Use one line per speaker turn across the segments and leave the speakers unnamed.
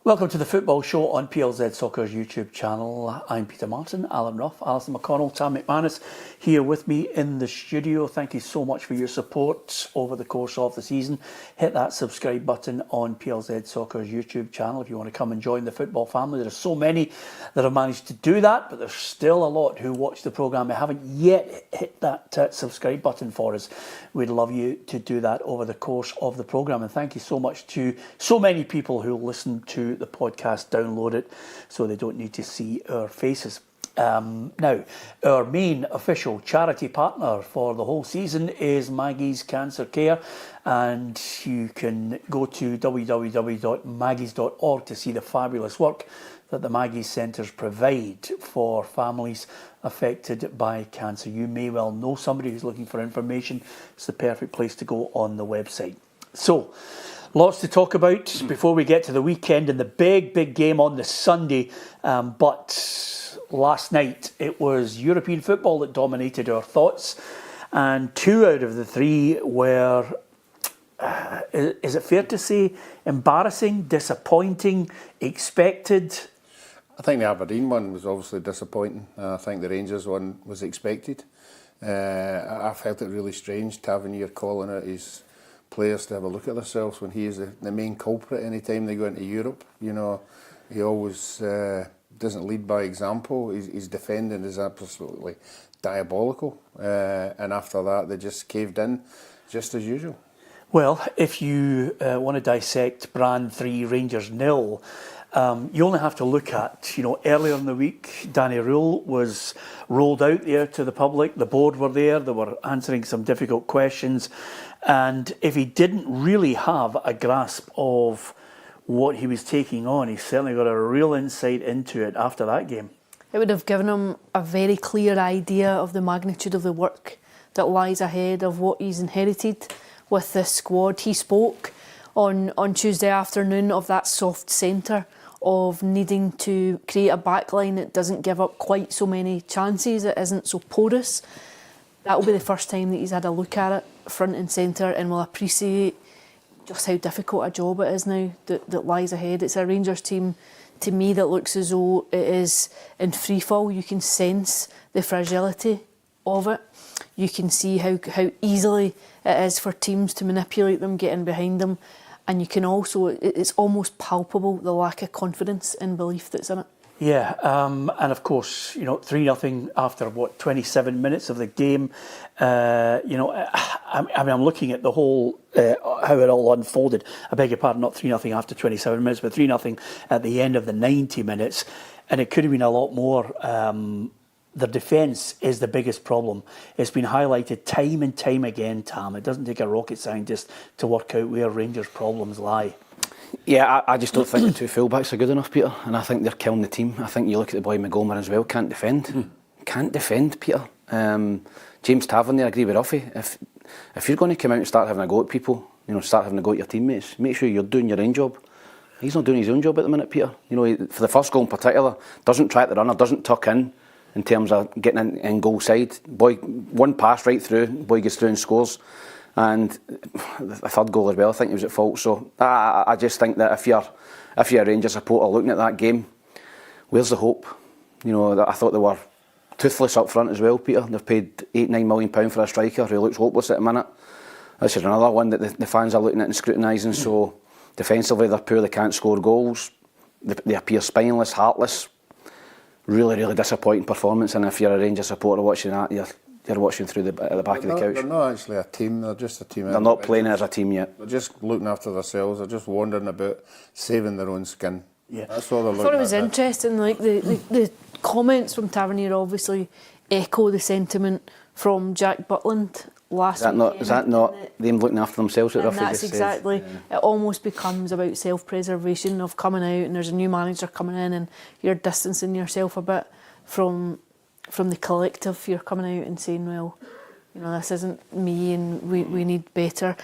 Welcome to the Football Show on PLZ Soccer's YouTube channel. I'm Peter Martin, Alan Ruff, Alison McConnell, Tam McManus here with me in the studio. Thank you so much for your support over the course of the season. Hit that subscribe button on PLZ Soccer's YouTube channel if you want to come and join the football family. There's so many that have managed to do that, but there's still a lot who watch the programme who haven't yet hit that subscribe button for us. We'd love you to do that over the course of the programme. And thank you so much to so many people who listen to the podcast, download it so they don't need to see our faces. Now, our main official charity partner for the whole season is Maggie's Cancer Care, and you can go to www.maggies.org to see the fabulous work that the Maggie's Centres provide for families affected by cancer. You may well know somebody who's looking for information. It's the perfect place to go on the website. So, lots to talk about before we get to the weekend and the big game on the Sunday. But last night it was European football that dominated our thoughts, and 2 out of the 3 were, is it fair to say, embarrassing, disappointing, expected?
I think the Aberdeen one was obviously disappointing. I think the Rangers one was expected. I felt it really strange, Tavernier calling out his players to have a look at themselves when he is the main culprit any time they go into Europe. You know, he always doesn't lead by example. His defending is absolutely diabolical. And after that, they just caved in, just as usual.
Well, if you want to dissect Brand 3, Rangers 0, you only have to look at, earlier in the week, Danny Rule was rolled out there to the public. The board were there. They were answering some difficult questions. And if he didn't really have a grasp of what he was taking on, he certainly got a real insight into it after that game.
It would have given him a very clear idea of the magnitude of the work that lies ahead of what he's inherited with this squad. He spoke on Tuesday afternoon of that soft centre, of needing to create a backline that doesn't give up quite so many chances, it isn't so porous. That will be the first time that he's had a look at it front and centre, and will appreciate just how difficult a job it is now that lies ahead. It's a Rangers team, to me, that looks as though it is in free fall. You can sense the fragility of it. You can see how easily it is for teams to manipulate them, get in behind them, and you can also, it's almost palpable, the lack of confidence and belief that's in it.
Yeah, and of course, 3-0 after 27 minutes of the game. I'm looking at the whole how it all unfolded. I beg your pardon, not 3-0 after 27 minutes, but 3-0 at the end of the 90 minutes, and it could have been a lot more. The defence is the biggest problem. It's been highlighted time and time again, Tam. It doesn't take a rocket scientist to work out where Rangers' problems lie.
Yeah, I just don't think the 2 fullbacks are good enough, Peter, and I think they're killing the team. I think you look at the boy McGomer as well, can't defend. Can't defend, Peter. James Tavernier, I agree with Ruffy. If you're going to come out and start having a go at people, start having a go at your teammates, make sure you're doing your own job. He's not doing his own job at the minute, Peter. For the first goal in particular, doesn't track the runner, doesn't tuck in terms of getting in goal side. Boy, one pass right through, boy gets through and scores. And the 3rd goal as well, I think he was at fault. So I just think that if you're a Rangers supporter looking at that game, where's the hope? I thought they were toothless up front as well, Peter. They've paid £8-9 million for a striker who looks hopeless at the minute. This is another one that the fans are looking at and scrutinising. So defensively they're poor, they can't score goals. They appear spineless, heartless. Really disappointing performance. And if you're a Rangers supporter watching that, you're watching through at the back of the couch.
They're not actually a team, they're just a team.
They're not playing as a team yet.
They're just looking after themselves, they're just wandering about, saving their own skin.
Yeah.
That's what they're looking at.
I thought it was interesting, the comments from Tavernier obviously echo the sentiment from Jack Butland last weekend.
Is that not them looking after themselves at Ruffy?
That's exactly. It almost becomes about self-preservation of coming out, and there's a new manager coming in, and you're distancing yourself a bit from the collective. You're coming out and saying, well, this isn't me, and we need better.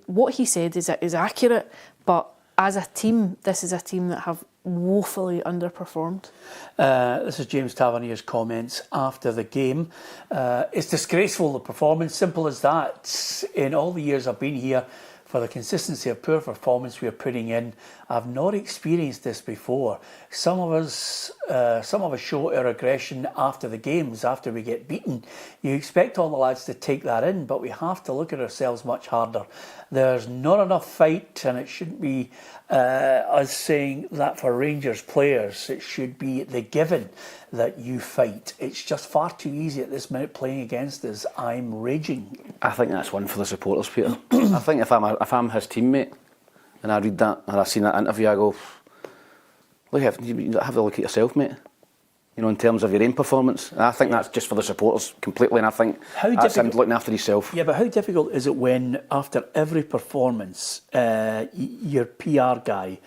What he said is accurate, but as a team, this is a team that have woefully underperformed.
This is James Tavernier's comments after the game. It's disgraceful, the performance, simple as that. In all the years I've been here, for the consistency of poor performance we are putting in. I've not experienced this before. Some of us show our aggression after the games, after we get beaten. You expect all the lads to take that in, but we have to look at ourselves much harder. There's not enough fight, and it shouldn't be us saying that for Rangers players. It should be the given that you fight. It's just far too easy at this minute playing against us. I'm raging.
I think that's one for the supporters, Peter. I think if I'm his teammate and I read that and I seen that interview, I go, look, have a look at yourself, mate. You know, in terms of your own performance. And I think that's just for the supporters completely, and I think that's him looking after himself.
Yeah, but how difficult is it when, after every performance, your PR guy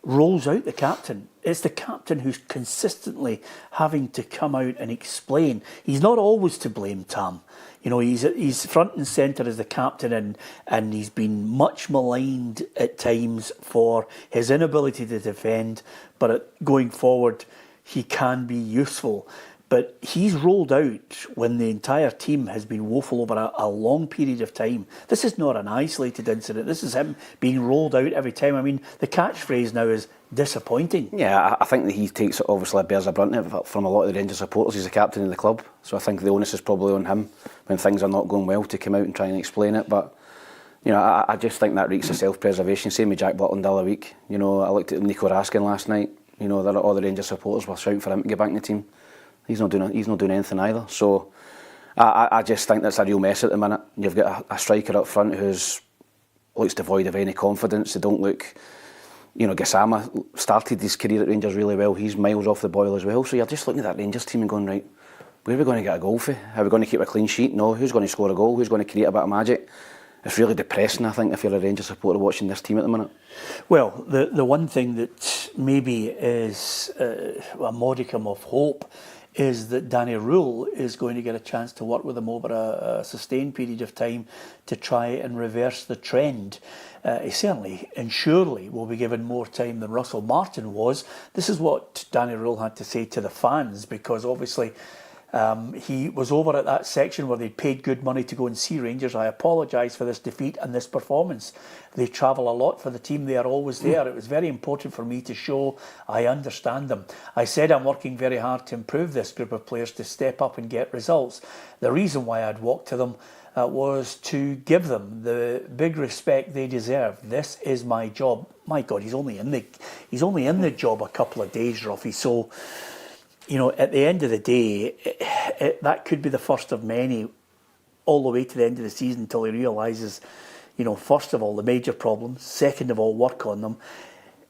rolls out the captain? It's the captain who's consistently having to come out and explain. He's not always to blame, Tam. You know, he's front and centre as the captain, and he's been much maligned at times for his inability to defend. But going forward, he can be useful. But he's rolled out when the entire team has been woeful over a long period of time. This is not an isolated incident. This is him being rolled out every time. I mean, the catchphrase now is disappointing.
Yeah, I think that he takes, obviously, bears a brunt of it from a lot of the Rangers supporters. He's the captain of the club. So I think the onus is probably on him when things are not going well to come out and try and explain it. But, you know, I just think that reeks of self-preservation. Same with Jack Butland the other week. You know, I looked at Nico Raskin last night. You know, all the Rangers supporters were shouting for him to get back in the team. He's not doing anything either. So I just think that's a real mess at the minute. You've got a striker up front who's looks devoid of any confidence. They don't look. You know, Gassama started his career at Rangers really well. He's miles off the boil as well. So you're just looking at that Rangers team and going, right, where are we going to get a goal for? Are we going to keep a clean sheet? No. Who's going to score a goal? Who's going to create a bit of magic? It's really depressing, I think, if you're a Rangers supporter watching this team at the minute.
Well, the one thing that maybe is a modicum of hope is that Danny Rule is going to get a chance to work with him over a sustained period of time to try and reverse the trend. He certainly and surely will be given more time than Russell Martin was. This is what Danny Rule had to say to the fans, because obviously he was over at that section where they'd paid good money to go and see Rangers. I apologise for this defeat and this performance. They travel a lot for the team. They are always there. It was very important for me to show I understand them. I said I'm working very hard to improve this group of players to step up and get results. The reason why I'd walked to them was to give them the big respect they deserve. This is my job. My God, he's only in the job a couple of days, Ruffy. So, you know, at the end of the day, that could be the first of many, all the way to the end of the season until he realises, you know, first of all, the major problems, second of all, work on them,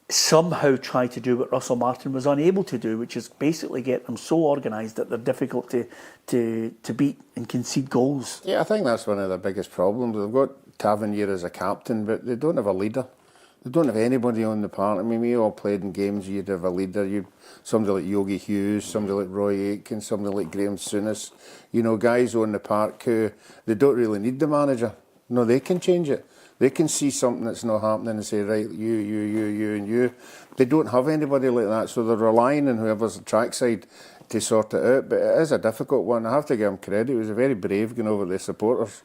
somehow try to do what Russell Martin was unable to do, which is basically get them so organised that they're difficult to beat and concede goals.
Yeah, I think that's one of the biggest problems. They've got Tavernier as a captain, but they don't have a leader. They don't have anybody on the park. I mean, we all played in games, you'd have a leader. Somebody like Yogi Hughes, somebody like Roy Aitken, somebody like Graham Souness. You know, guys on the park who, they don't really need the manager. No, they can change it. They can see something that's not happening and say, right, you and you. They don't have anybody like that, so they're relying on whoever's the trackside to sort it out. But it is a difficult one. I have to give him credit. He was very brave going over the supporters.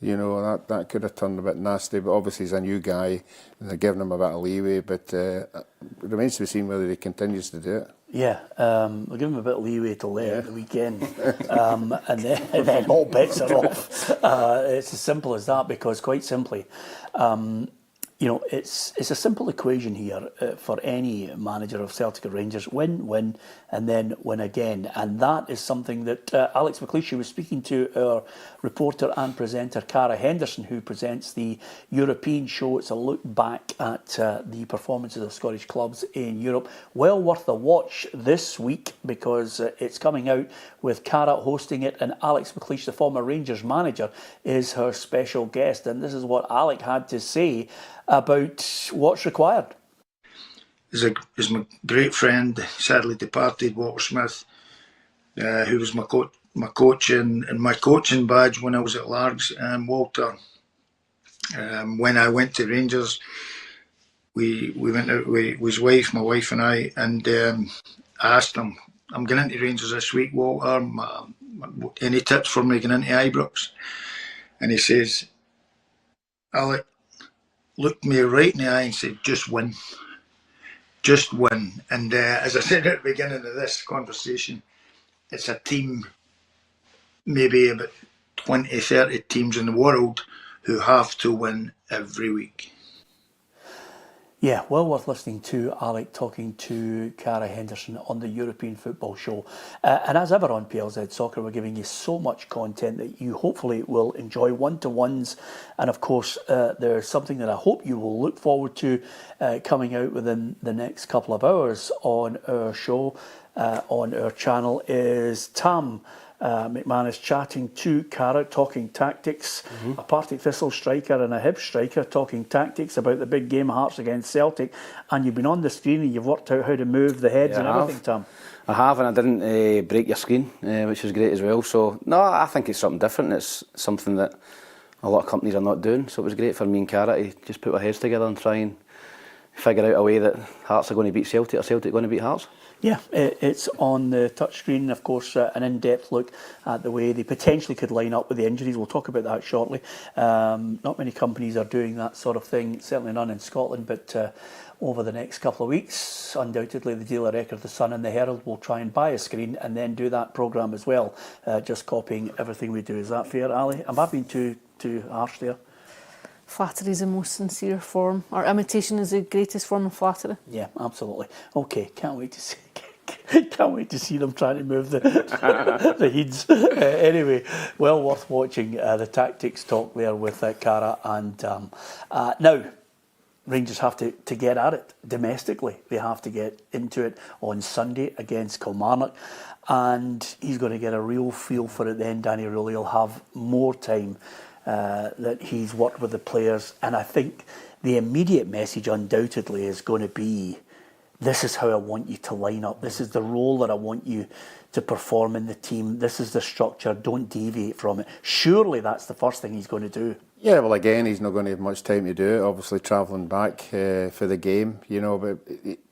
You know, that could have turned a bit nasty, but obviously he's a new guy, and they're giving him a bit of leeway, but it remains to be seen whether he continues to do it.
Yeah, they'll give him a bit of leeway till there at the weekend, and then all bets are off. It's as simple as that, because quite simply, you know, it's a simple equation here for any manager of Celtic or Rangers: win, win, and then win again. And that is something that Alex McLeish was speaking to our reporter and presenter Cara Henderson, who presents the European show. It's a look back at the performances of Scottish clubs in Europe. Well worth a watch this week, because it's coming out with Cara hosting it, and Alex McLeish, the former Rangers manager, is her special guest. And this is what Alec had to say about what's required.
Is my great friend, sadly departed, Walter Smith, who was my coach and my coaching badge when I was at Largs. Walter, when I went to Rangers, we went out with his wife, my wife and I, and I asked him, I'm going into Rangers this week, Walter, any tips for me going into Ibrox? And he says, Alec, looked me right in the eye and said, just win. Just win. And as I said at the beginning of this conversation, it's a team, maybe about 20, 30 teams in the world who have to win every week.
Yeah, well worth listening to Alec talking to Cara Henderson on the European Football Show. And as ever on PLZ Soccer, we're giving you so much content that you hopefully will enjoy, one-to-ones. And of course, there's something that I hope you will look forward to coming out within the next couple of hours on our show, on our channel, is Tam McInnes chatting to Cara, talking tactics, a Partick Thistle striker and a Hibs striker talking tactics about the big game, Hearts against Celtic, and you've been on the screen and you've worked out how to move the heads and everything, Tam.
I have, and I didn't break your screen, which was great as well. So, no, I think it's something different. It's something that a lot of companies are not doing, so it was great for me and Cara to just put our heads together and try and figure out a way that Hearts are going to beat Celtic or Celtic are going to beat Hearts.
Yeah, it's on the touchscreen. Of course, an in-depth look at the way they potentially could line up with the injuries. We'll talk about that shortly. Not many companies are doing that sort of thing, certainly none in Scotland, but over the next couple of weeks, undoubtedly the Daily Record, the Sun and the Herald will try and buy a screen and then do that programme as well, just copying everything we do. Is that fair, Ali? Am I being too harsh there?
Flattery is the most sincere form, or imitation is the greatest form of flattery.
Yeah, absolutely. Okay, can't wait to see them trying to move the the heads. Anyway, well worth watching the tactics talk there with Cara. And now, Rangers have to get at it domestically. They have to get into it on Sunday against Kilmarnock. And he's going to get a real feel for it then. Danny Rowley will have more time that he's worked with the players, and I think the immediate message undoubtedly is going to be, this is how I want you to line up, this is the role that I want you to perform in the team, this is the structure, don't deviate from it. Surely that's the first thing he's going to do. Yeah,
well, again, he's not going to have much time to do it, obviously travelling back for the game, you know, but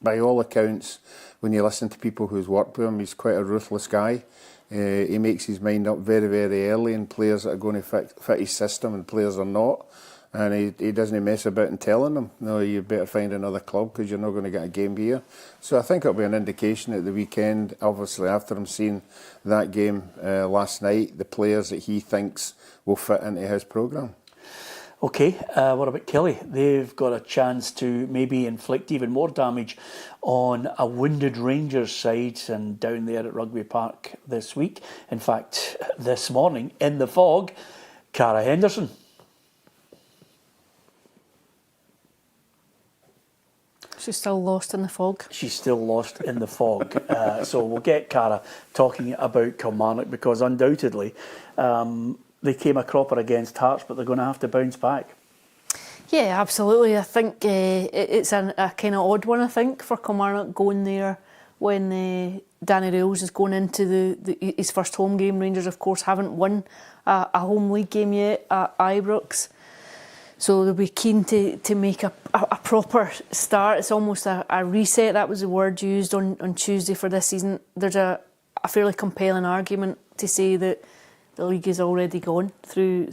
by all accounts, when you listen to people who's worked with him, he's quite a ruthless guy. He makes his mind up very, very early, and players that are going to fit his system and players are not. And he doesn't mess about and telling them, no, you better find another club because you're not going to get a game here. So I think it'll be an indication at the weekend, obviously after him seeing that game last night, the players that he thinks will fit into his programme.
Okay, what about Kelly? They've got a chance to maybe inflict even more damage on a wounded Rangers side, and down there at Rugby Park this week. In fact, this morning in the fog, Cara Henderson.
She's still lost in the fog.
She's still lost in the fog. So we'll get Cara talking about Kilmarnock, because undoubtedly they came a cropper against Hearts, but they're going to have to bounce back.
Yeah, absolutely. I think it's a kind of odd one, I think, for Kilmarnock going there when Danny Rales is going into his first home game. Rangers, of course, haven't won a home league game yet at Ibrox. So they'll be keen to make a proper start. It's almost a reset. That was the word used on Tuesday for this season. There's a fairly compelling argument to say that the league is already gone through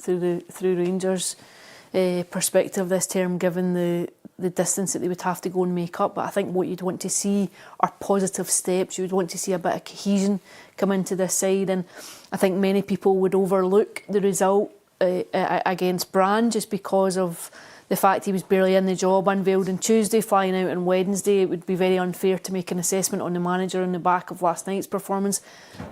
Rangers' perspective this term, given the distance that they would have to go and make up. But I think what you'd want to see are positive steps. You would want to see a bit of cohesion come into this side, and I think many people would overlook the result against Brann just because of the fact he was barely in the job, unveiled on Tuesday, flying out on Wednesday. It would be very unfair to make an assessment on the manager on the back of last night's performance.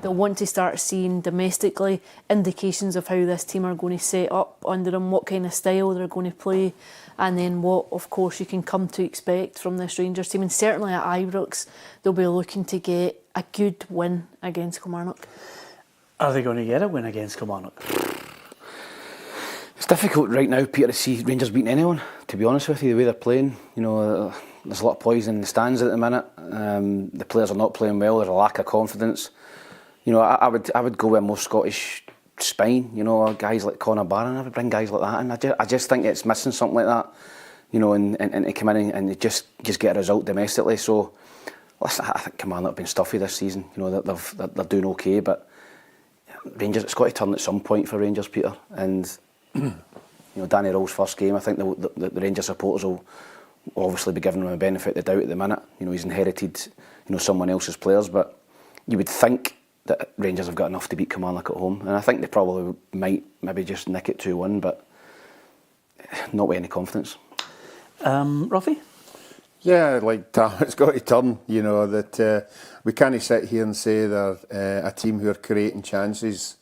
They'll want to start seeing domestically indications of how this team are going to set up under him, what kind of style they're going to play, and then what, of course, you can come to expect from this Rangers team. And certainly at Ibrox, they'll be looking to get a good win against Kilmarnock.
Are they going to get a win against Kilmarnock?
It's difficult right now, Peter, to see Rangers beating anyone, to be honest with you, the way they're playing. You know, there's a lot of poison in the stands at the minute. The players are not playing well, there's a lack of confidence. You know, I would go with a more Scottish spine, you know, guys like Conor Barron. I would bring guys like that in. I just think it's missing something like that, you know, and to come in and just get a result domestically. So, listen, I think Kilmarnock have been stuffy this season. You know, they're doing okay, but Rangers, it's got to turn at some point for Rangers, Peter. And you You know, Danny Rowell's first game, I think the Rangers supporters will obviously be giving him a benefit of the doubt at the minute. You know, he's inherited, you know, someone else's players, but you would think that Rangers have got enough to beat Kilmarnock at home, and I think they probably might maybe just nick it 2-1, but not with any confidence.
Ruffy?
Yeah, like it's got to turn, you know, that we can't sit here and say they're a team who are creating chances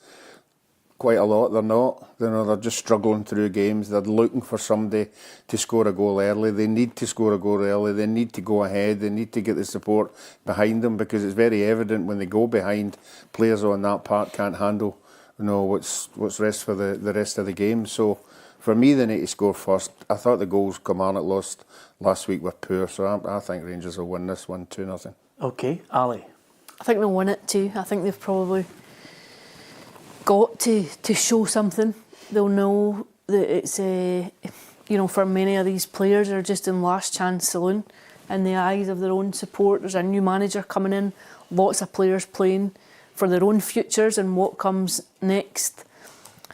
quite a lot. They're not. You know, they're just struggling through games. They're looking for somebody to score a goal early. They need to score a goal early. They need to go ahead. They need to get the support behind them, because it's very evident when they go behind, players on that part can't handle, you know, what's rest for the rest of the game. So for me, they need to score first. I thought the goals Kilmarnock lost last week were poor, so I think Rangers will win this one 2-0.
Okay, Ali?
I think they'll win it too. I think they've probably got to show something. They'll know that it's you know, for many of these players are just in last chance saloon in the eyes of their own support. There's a new manager coming in, lots of players playing for their own futures and what comes next.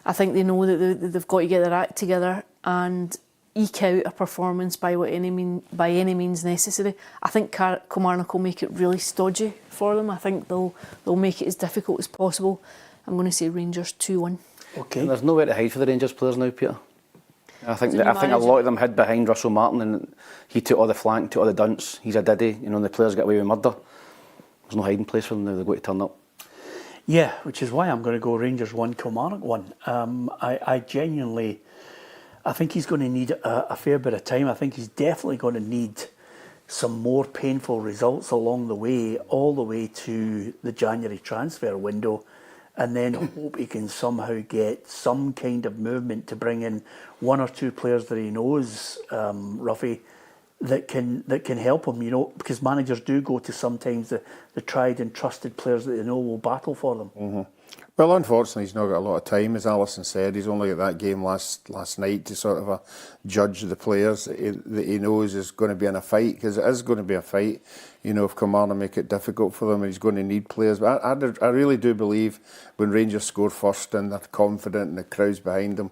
I think they know that they've got to get their act together and eke out a performance by any means necessary. I think Kilmarnock will make it really stodgy for them. I think they'll make it as difficult as possible. I'm going to say Rangers 2-1.
Okay.
And there's nowhere to hide for the Rangers players now, Peter. I think a lot of them hid behind Russell Martin, and he took all the flank, took all the dunce. He's a diddy, you know, and the players get away with murder. There's no hiding place for them now. They've got to turn up.
Yeah, which is why I'm going to go Rangers 1, Kilmarnock 1. I genuinely, I think he's going to need a fair bit of time. I think he's definitely going to need some more painful results along the way, all the way to the January transfer window, and then hope he can somehow get some kind of movement to bring in one or two players that he knows, Ruffy, that can help him, you know, because managers do go to sometimes the tried and trusted players that they know will battle for them.
Mm-hmm. Well, unfortunately, he's not got a lot of time, as Alison said. He's only got that game last night to sort of judge the players that he knows is going to be in a fight, because it is going to be a fight. You know, if Kilmarnock make it difficult for them, he's going to need players. But I really do believe when Rangers score first and they're confident and the crowd's behind them,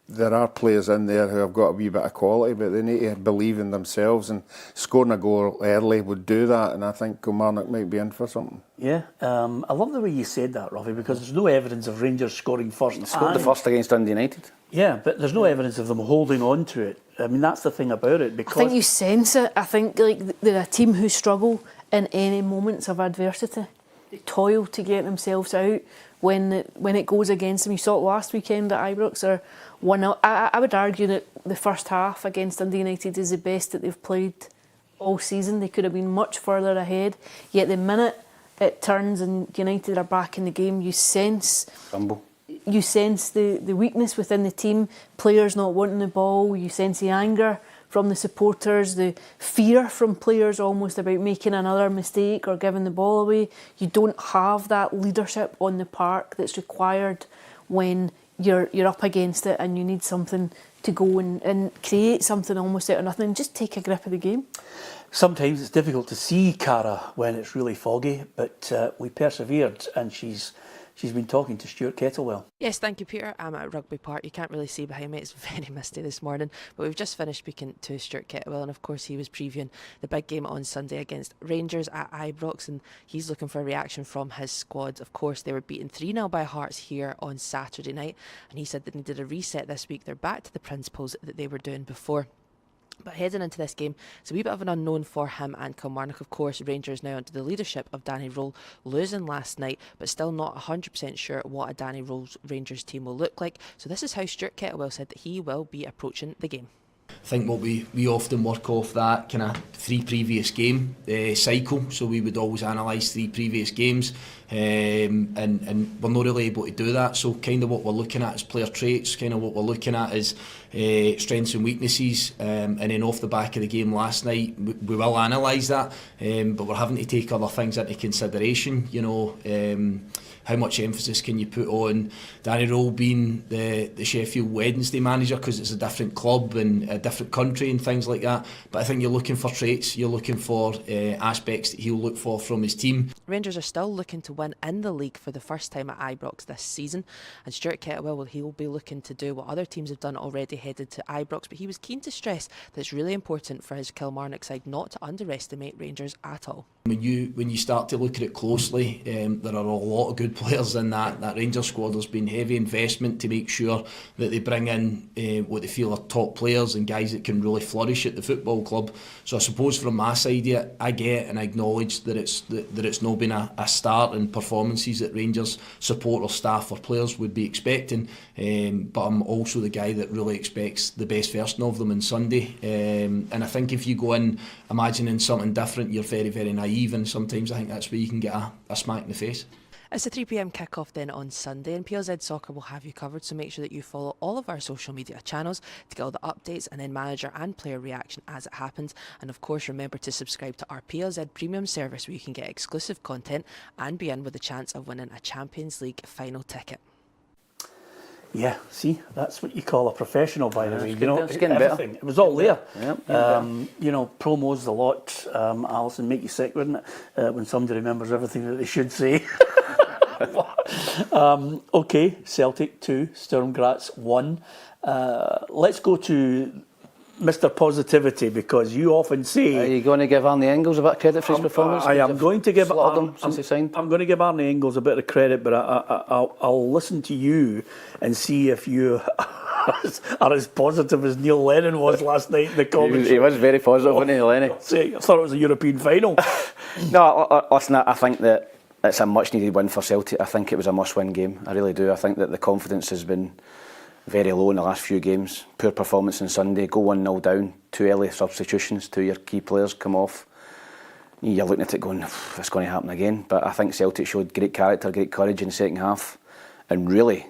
there are players in there who have got a wee bit of quality, but they need to believe in themselves, and scoring a goal early would do that, and I think Kilmarnock might be in for something.
Yeah, I love the way you said that, Ruffy, because there's no evidence of Rangers scoring first.
They scored the first against Dundee United.
Yeah, but there's no evidence of them holding on to it. I mean, that's the thing about it. Because
I think you sense it. I think like they're a team who struggle in any moments of adversity. They toil to get themselves out when it goes against them. You saw it last weekend at Ibrox, or 1-0. I would argue that the first half against Dundee United is the best that they've played all season. They could have been much further ahead. Yet the minute it turns and United are back in the game, you sense
Rumble.
You sense the weakness within the team, players not wanting the ball, you sense the anger from the supporters, the fear from players almost about making another mistake or giving the ball away. You don't have that leadership on the park that's required when you're up against it and you need something to go and create something almost out of nothing and just take a grip of the game.
sometimes it's difficult to see Cara when it's really foggy, but we persevered, and she's been talking to Stuart Kettlewell.
Yes, thank you, Peter. I'm at Rugby Park. You can't really see behind me. It's very misty this morning. But we've just finished speaking to Stuart Kettlewell, and of course he was previewing the big game on Sunday against Rangers at Ibrox, and he's looking for a reaction from his squad. Of course, they were beaten 3-0 by Hearts here on Saturday night, and he said they needed a reset this week. They're back to the principles that they were doing before. But heading into this game, it's a wee bit of an unknown for him and Kilmarnock. Of course, Rangers now under the leadership of Danny Rowell, losing last night, but still not 100% sure what a Danny Rowell's Rangers team will look like. So this is how Stuart Kettlewell said that he will be approaching the game.
I think what we often work off that kind of 3 previous game cycle, so we would always analyse 3 previous games, and we're not really able to do that. So kind of what we're looking at is player traits, kind of what we're looking at is strengths and weaknesses, and then off the back of the game last night we will analyse that, but we're having to take other things into consideration, you know. How much emphasis can you put on Danny Rowell being the Sheffield Wednesday manager because it's a different club and a different country and things like that. But I think you're looking for traits, you're looking for aspects that he'll look for from his team.
Rangers are still looking to win in the league for the first time at Ibrox this season. And Stuart Kettlewell, he'll be looking to do what other teams have done already headed to Ibrox, but he was keen to stress that it's really important for his Kilmarnock side not to underestimate Rangers at all.
When you start to look at it closely, there are a lot of good players in that Rangers squad. There's been heavy investment to make sure that they bring in what they feel are top players and guys that can really flourish at the football club. So I suppose from my side, I get and I acknowledge that it's not been a start in performances that Rangers support or staff or players would be expecting. But I'm also the guy that really expects the best version of them on Sunday. And I think if you go in imagining something different, you're very, very naive, and sometimes I think that's where you can get a smack in the face.
It's a 3 PM kick-off then on Sunday, and PLZ Soccer will have you covered, so make sure that you follow all of our social media channels to get all the updates and then manager and player reaction as it happens. And of course, remember to subscribe to our PLZ Premium service where you can get exclusive content and be in with a chance of winning a Champions League final ticket.
Yeah, see, that's what you call a professional, by the way.
You know, it's getting
everything.
better.
It was all there.
Yep,
you know, promos the lot. Alison, make you sick, wouldn't it? When somebody remembers everything that they should say. Okay, Celtic 2, Sturm Graz 1. Let's go to Mr. Positivity, because you often say...
Are you going to give Arnie Engels a bit of credit for his performance?
I am going to give
him since he signed.
I'm going to give Arnie Engels a bit of credit, but I'll listen to you and see if you are as positive as Neil Lennon was last night in the comments.
He was very positive, wasn't he, Lenny?
I thought it was a European final.
No, listen, I think that it's a much needed win for Celtic. I think it was a must-win game. I really do. I think that the confidence has been very low in the last few games. Poor performance on Sunday, go 1-0 down, 2 early substitutions, 2 of your key players come off. You're looking at it going, it's going to happen again. But I think Celtic showed great character, great courage in the second half. And really,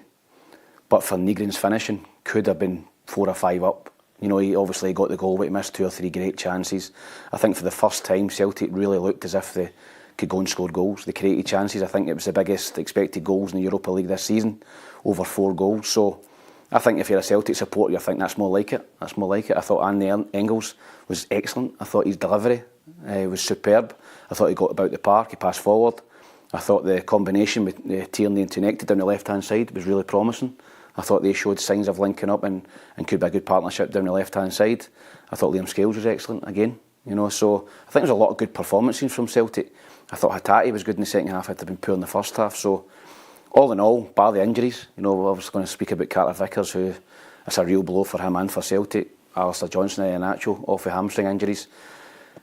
but for Nygren's finishing, could have been 4 or 5 up. You know, he obviously got the goal, but he missed 2 or 3 great chances. I think for the first time, Celtic really looked as if they could go and score goals. They created chances. I think it was the biggest expected goals in the Europa League this season, over 4 goals. So I think if you're a Celtic supporter, you think that's more like it. That's more like it. I thought Arnie Engels was excellent. I thought his delivery was superb. I thought he got about the park, he passed forward. I thought the combination with Tierney and Tunected down the left-hand side was really promising. I thought they showed signs of linking up and could be a good partnership down the left-hand side. I thought Liam Scales was excellent again. You know, so I think there's a lot of good performances from Celtic. I thought Hatate was good in the second half, had to have been poor in the first half. So all in all, bar the injuries, you know, we're obviously going to speak about Carter Vickers, who it's a real blow for him and for Celtic. Alistair Johnson and Iheanacho off with hamstring injuries.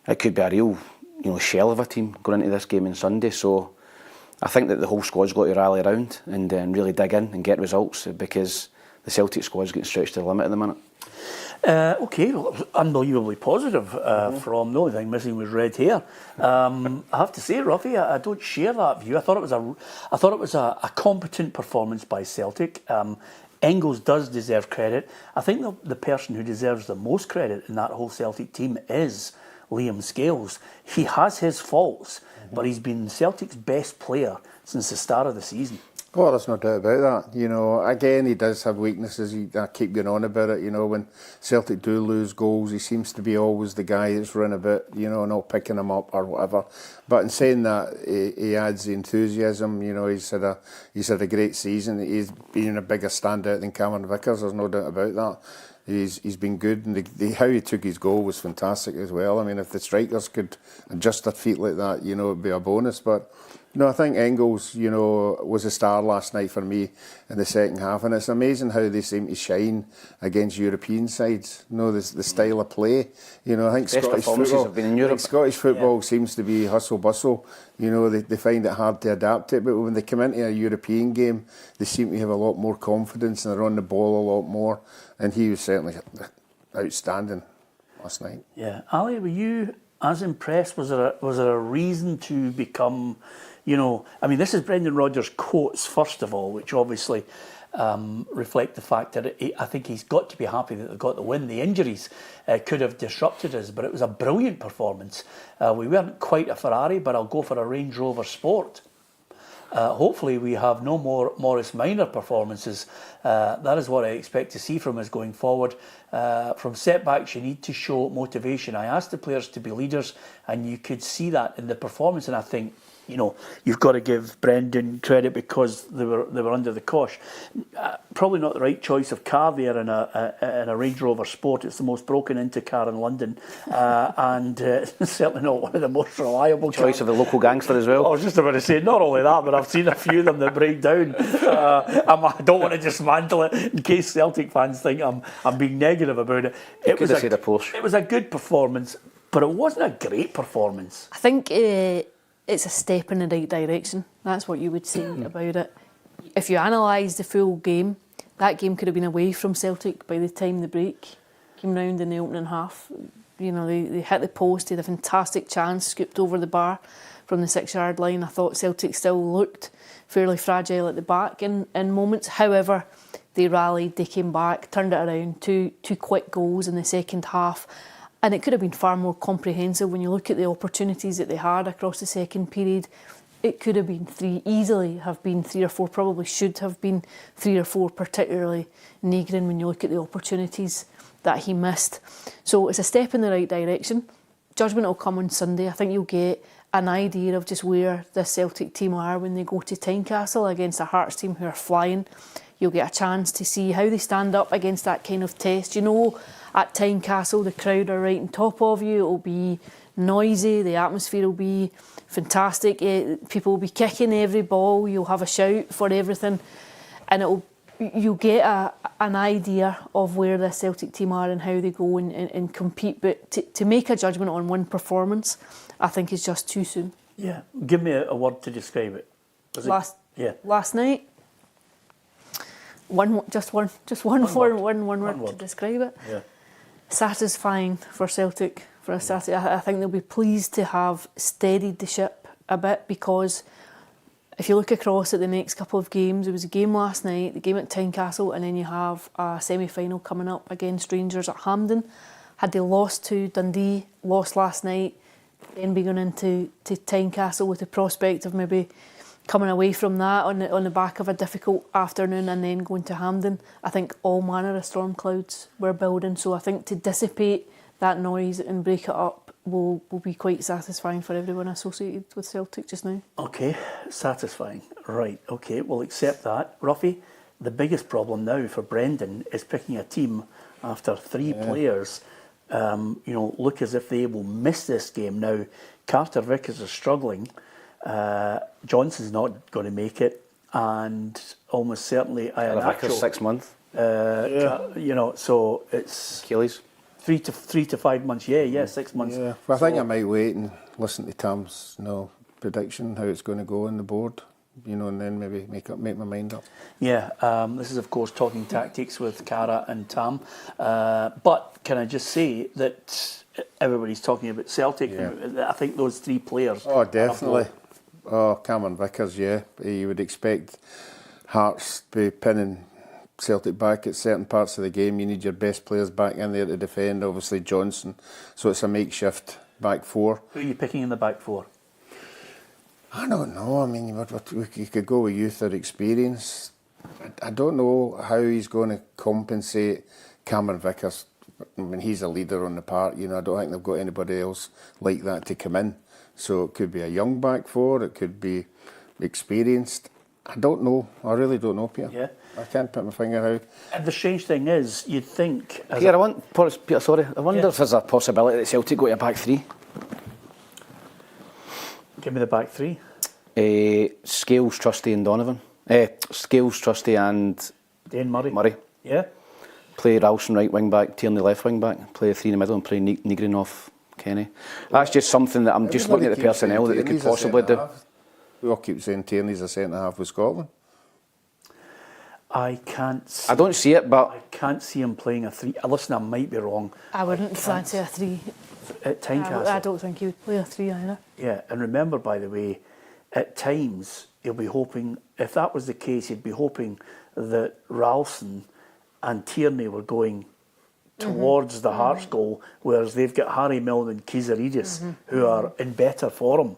It could be a real, you know, shell of a team going into this game on Sunday. So I think that the whole squad's got to rally around and really dig in and get results, because the Celtic squad's getting stretched to the limit at the minute.
Okay, well, unbelievably positive from the only thing missing was red hair. I have to say, Ruffy, I don't share that view. I thought it was a competent performance by Celtic. Engels does deserve credit. I think the person who deserves the most credit in that whole Celtic team is Liam Scales. He has his faults, but he's been Celtic's best player since the start of the season.
Well, there's no doubt about that. You know, again, he does have weaknesses. I keep going on about it. You know, when Celtic do lose goals, he seems to be always the guy that's run a bit, you know, not picking them up or whatever. But in saying that, he adds the enthusiasm. You know, he's had a great season. He's been a bigger standout than Cameron Vickers. There's no doubt about that. He's been good, and how he took his goal was fantastic as well. I mean, if the strikers could adjust their feet like that, you know, it'd be a bonus. But no, I think Engels, you know, was a star last night for me in the second half, and it's amazing how they seem to shine against European sides. You know, the style of play. You know, I think
Best performances have been in Europe.
Scottish football seems to be hustle bustle. You know, they find it hard to adapt it, but when they come into a European game, they seem to have a lot more confidence and they're on the ball a lot more. And he was certainly outstanding last night.
Yeah, Ali, were you as impressed? Was there a reason to become, you know, I mean, this is Brendan Rodgers' quotes first of all, which obviously reflect the fact that I think he's got to be happy that they've got the win. The injuries could have disrupted us, but it was a brilliant performance. We weren't quite a Ferrari, but I'll go for a Range Rover Sport. Hopefully we have no more Morris Minor performances. That is what I expect to see from us going forward. From setbacks, you need to show motivation. I asked the players to be leaders, and you could see that in the performance. And I think you know, you've got to give Brendan credit because they were under the cosh. Probably not the right choice of car there in a Range Rover Sport. It's the most broken into car in London, and certainly not one of the most reliable.
Choice of the local gangster as well.
I was just about to say, not only that, but I've seen a few of them that break down. I don't want to dismantle it in case Celtic fans think I'm being negative about it. It was a good performance, but it wasn't a great performance.
I think it's a step in the right direction. That's what you would say about it. If you analyse the full game, that game could have been away from Celtic by the time the break came round in the opening half. You know, they hit the post, they had a fantastic chance, scooped over the bar from the 6-yard line. I thought Celtic still looked fairly fragile at the back in moments. However, they rallied, they came back, turned it around, two quick goals in the second half. And it could have been far more comprehensive when you look at the opportunities that they had across the second period. It could have been 3, easily have been 3 or 4, probably should have been 3 or 4, particularly Negrin when you look at the opportunities that he missed. So it's a step in the right direction. Judgment will come on Sunday. I think you'll get an idea of just where the Celtic team are when they go to Tynecastle against a Hearts team who are flying. You'll get a chance to see how they stand up against that kind of test. You know, at Tynecastle, the crowd are right on top of you. It'll be noisy. The atmosphere will be fantastic. People will be kicking every ball. You'll have a shout for everything. And you'll get an idea of where the Celtic team are and how they go and compete. But to make a judgment on one performance, I think is just too soon.
Yeah. Give me a word to describe it.
Last night, one word to describe it.
Yeah.
Satisfying for Celtic for a Saturday. I think they'll be pleased to have steadied the ship a bit, because if you look across at the next couple of games, there was a game last night, the game at Tynecastle, and then you have a semi-final coming up against Rangers at Hampden. Had they lost to Dundee, lost last night, then be going into Tynecastle with the prospect of maybe coming away from that on the back of a difficult afternoon and then going to Hampden, I think all manner of storm clouds were building. So I think to dissipate that noise and break it up will be quite satisfying for everyone associated with Celtic just now. Okay, satisfying. Right, okay, we'll accept that. Ruffy, the biggest problem now for Brendan is picking a team after 3 players look as if they will miss this game. Now, Carter Vickers is struggling. Johnson's not going to make it, and almost certainly
Vickers 6 months.
So it's
Achilles.
3 to 5 months. 6 months.
Yeah, well, I think I might wait and listen to Tam's prediction how it's going to go on the board. And then maybe make my mind up. Yeah,
this is of course Talking Tactics with Cara and Tam. But can I just say that everybody's talking about Celtic. I think those 3 players.
Oh, definitely. Cameron Vickers, yeah. You would expect Hearts to be pinning Celtic back at certain parts of the game. You need your best players back in there to defend, obviously Johnson. So it's a makeshift back 4.
Who are you picking in the back 4?
I don't know. I mean, you could go with youth or experience. I don't know how he's going to compensate Cameron Vickers. I mean, he's a leader on the park. I don't think they've got anybody else like that to come in. So it could be a young back 4. It could be experienced. I don't know. I really don't know, Peter.
Yeah.
I can't put my finger out.
And the strange thing is, you'd think...
Peter, I wonder if there's a possibility that Celtic go to a back 3.
Give me the back 3.
Scales, Trusty and Donovan. Scales, Trusty and...
Dane Murray. Yeah.
Play Ralston right wing back, Tierney left wing back. Play a 3 in the middle and play Negrin off Kenny. That's just something that I'm just looking at the personnel that they could possibly do.
We all keep saying Tierney's a centre-half with Scotland.
I
don't see it, but...
I can't see him playing a 3. Listen, I might be wrong.
I wouldn't fancy a 3.
At Tynecastle.
I don't think he would play a 3 either.
Yeah, and remember, by the way, at times he'll be hoping, if that was the case, he'd be hoping that Ralston and Tierney were going towards the Hearts goal, whereas they've got Harry Milne and Kizaridis who are in better form.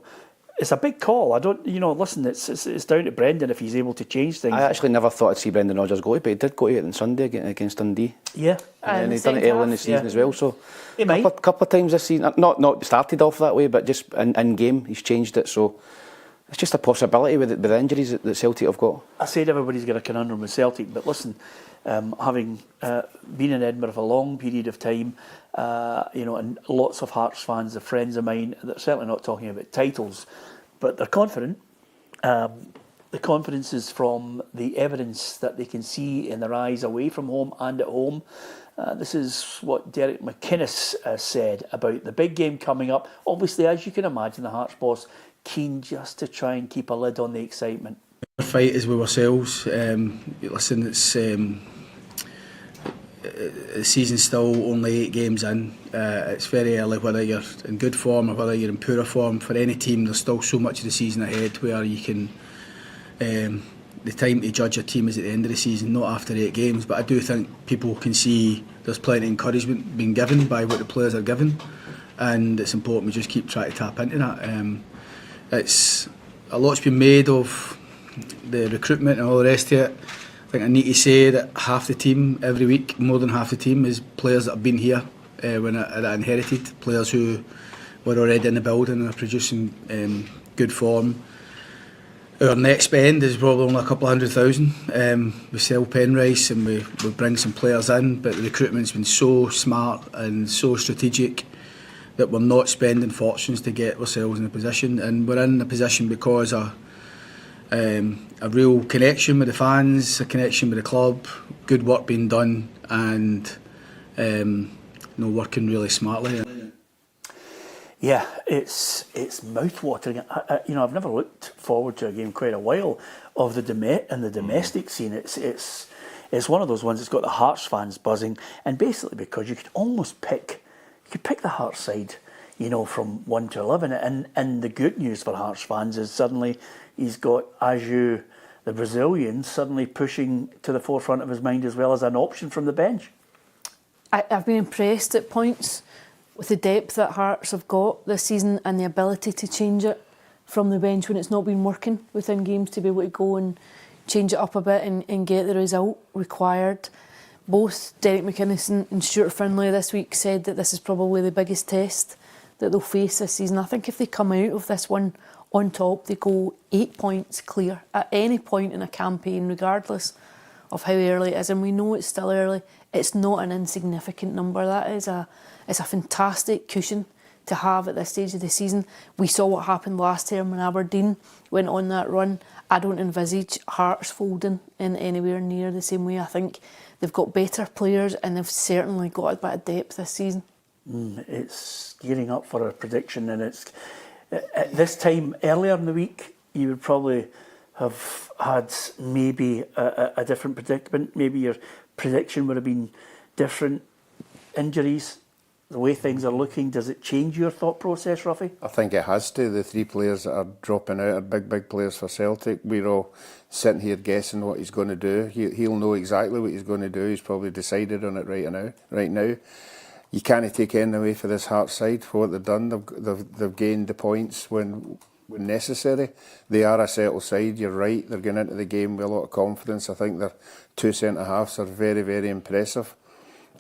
It's a big call. Listen, it's down to Brendan if he's able to change things.
I actually never thought I'd see Brendan Rodgers go to, but he did go to it on Sunday against Dundee.
Yeah.
And he's done it early in the season as well. So
he might.
Couple of times this season, not started off that way, but just in game he's changed it. So it's just a possibility with the injuries that Celtic have got.
I said everybody's got a conundrum with Celtic, but listen, having been in Edinburgh for a long period of time, and lots of Hearts fans are friends of mine, they're certainly not talking about titles, but they're confident. The confidence is from the evidence that they can see in their eyes away from home and at home. This is what Derek McInnes said about the big game coming up. Obviously, as you can imagine, the Hearts boss keen just to try and keep a lid on the excitement.
Our fight is with ourselves. Listen, it's the season's still only 8 games in. It's very early, whether you're in good form or whether you're in poorer form. For any team, there's still so much of the season ahead where you can. The time to judge a team is at the end of the season, not after 8 games. But I do think people can see there's plenty of encouragement being given by what the players are given, and it's important we just keep trying to tap into that. It's a lot's been made of the recruitment and all the rest of it. I think I need to say that half the team every week, more than half the team, is players that have been here when I inherited, players who were already in the building and are producing good form. Our net spend is probably only a couple of 100,000. We sell Penrice and we bring some players in, but the recruitment's been so smart and so strategic that we're not spending fortunes to get ourselves in a position, and we're in a position because of a real connection with the fans, a connection with the club, good work being done, and working really smartly.
Yeah, it's mouth-watering. I've never looked forward to a game quite a while of the domestic scene. It's one of those ones that's got the Hearts fans buzzing, and basically because you could almost pick the Hearts side, from 1 to 11. And the good news for Hearts fans is suddenly he's got Aju, the Brazilian, suddenly pushing to the forefront of his mind as well as an option from the bench.
I've been impressed at points with the depth that Hearts have got this season and the ability to change it from the bench when it's not been working within games, to be able to go and change it up a bit and get the result required. Both Derek McInnes and Stuart Findlay this week said that this is probably the biggest test that they'll face this season. I think if they come out of this one on top, they go 8 points clear at any point in a campaign, regardless of how early it is. And we know it's still early. It's not an insignificant number. It's a fantastic cushion to have at this stage of the season. We saw what happened last term when Aberdeen went on that run. I don't envisage Hearts folding in anywhere near the same way. I think they've got better players and they've certainly got a bit of depth this season.
It's gearing up for a prediction, and it's at this time earlier in the week you would probably have had maybe a different predicament. Maybe your prediction would have been different. Injuries, the way things are looking, does it change your thought process, Ruffy?
I think it has to. The 3 players that are dropping out are big players for Celtic. We're all sitting here guessing what he's going to do. He'll know exactly what he's going to do. He's probably decided on it right now. You can't take anything away for this Hearts side for what they've done. They've gained the points when necessary. They are a settled side, you're right. They're going into the game with a lot of confidence. I think their 2 centre-halves are very, very impressive.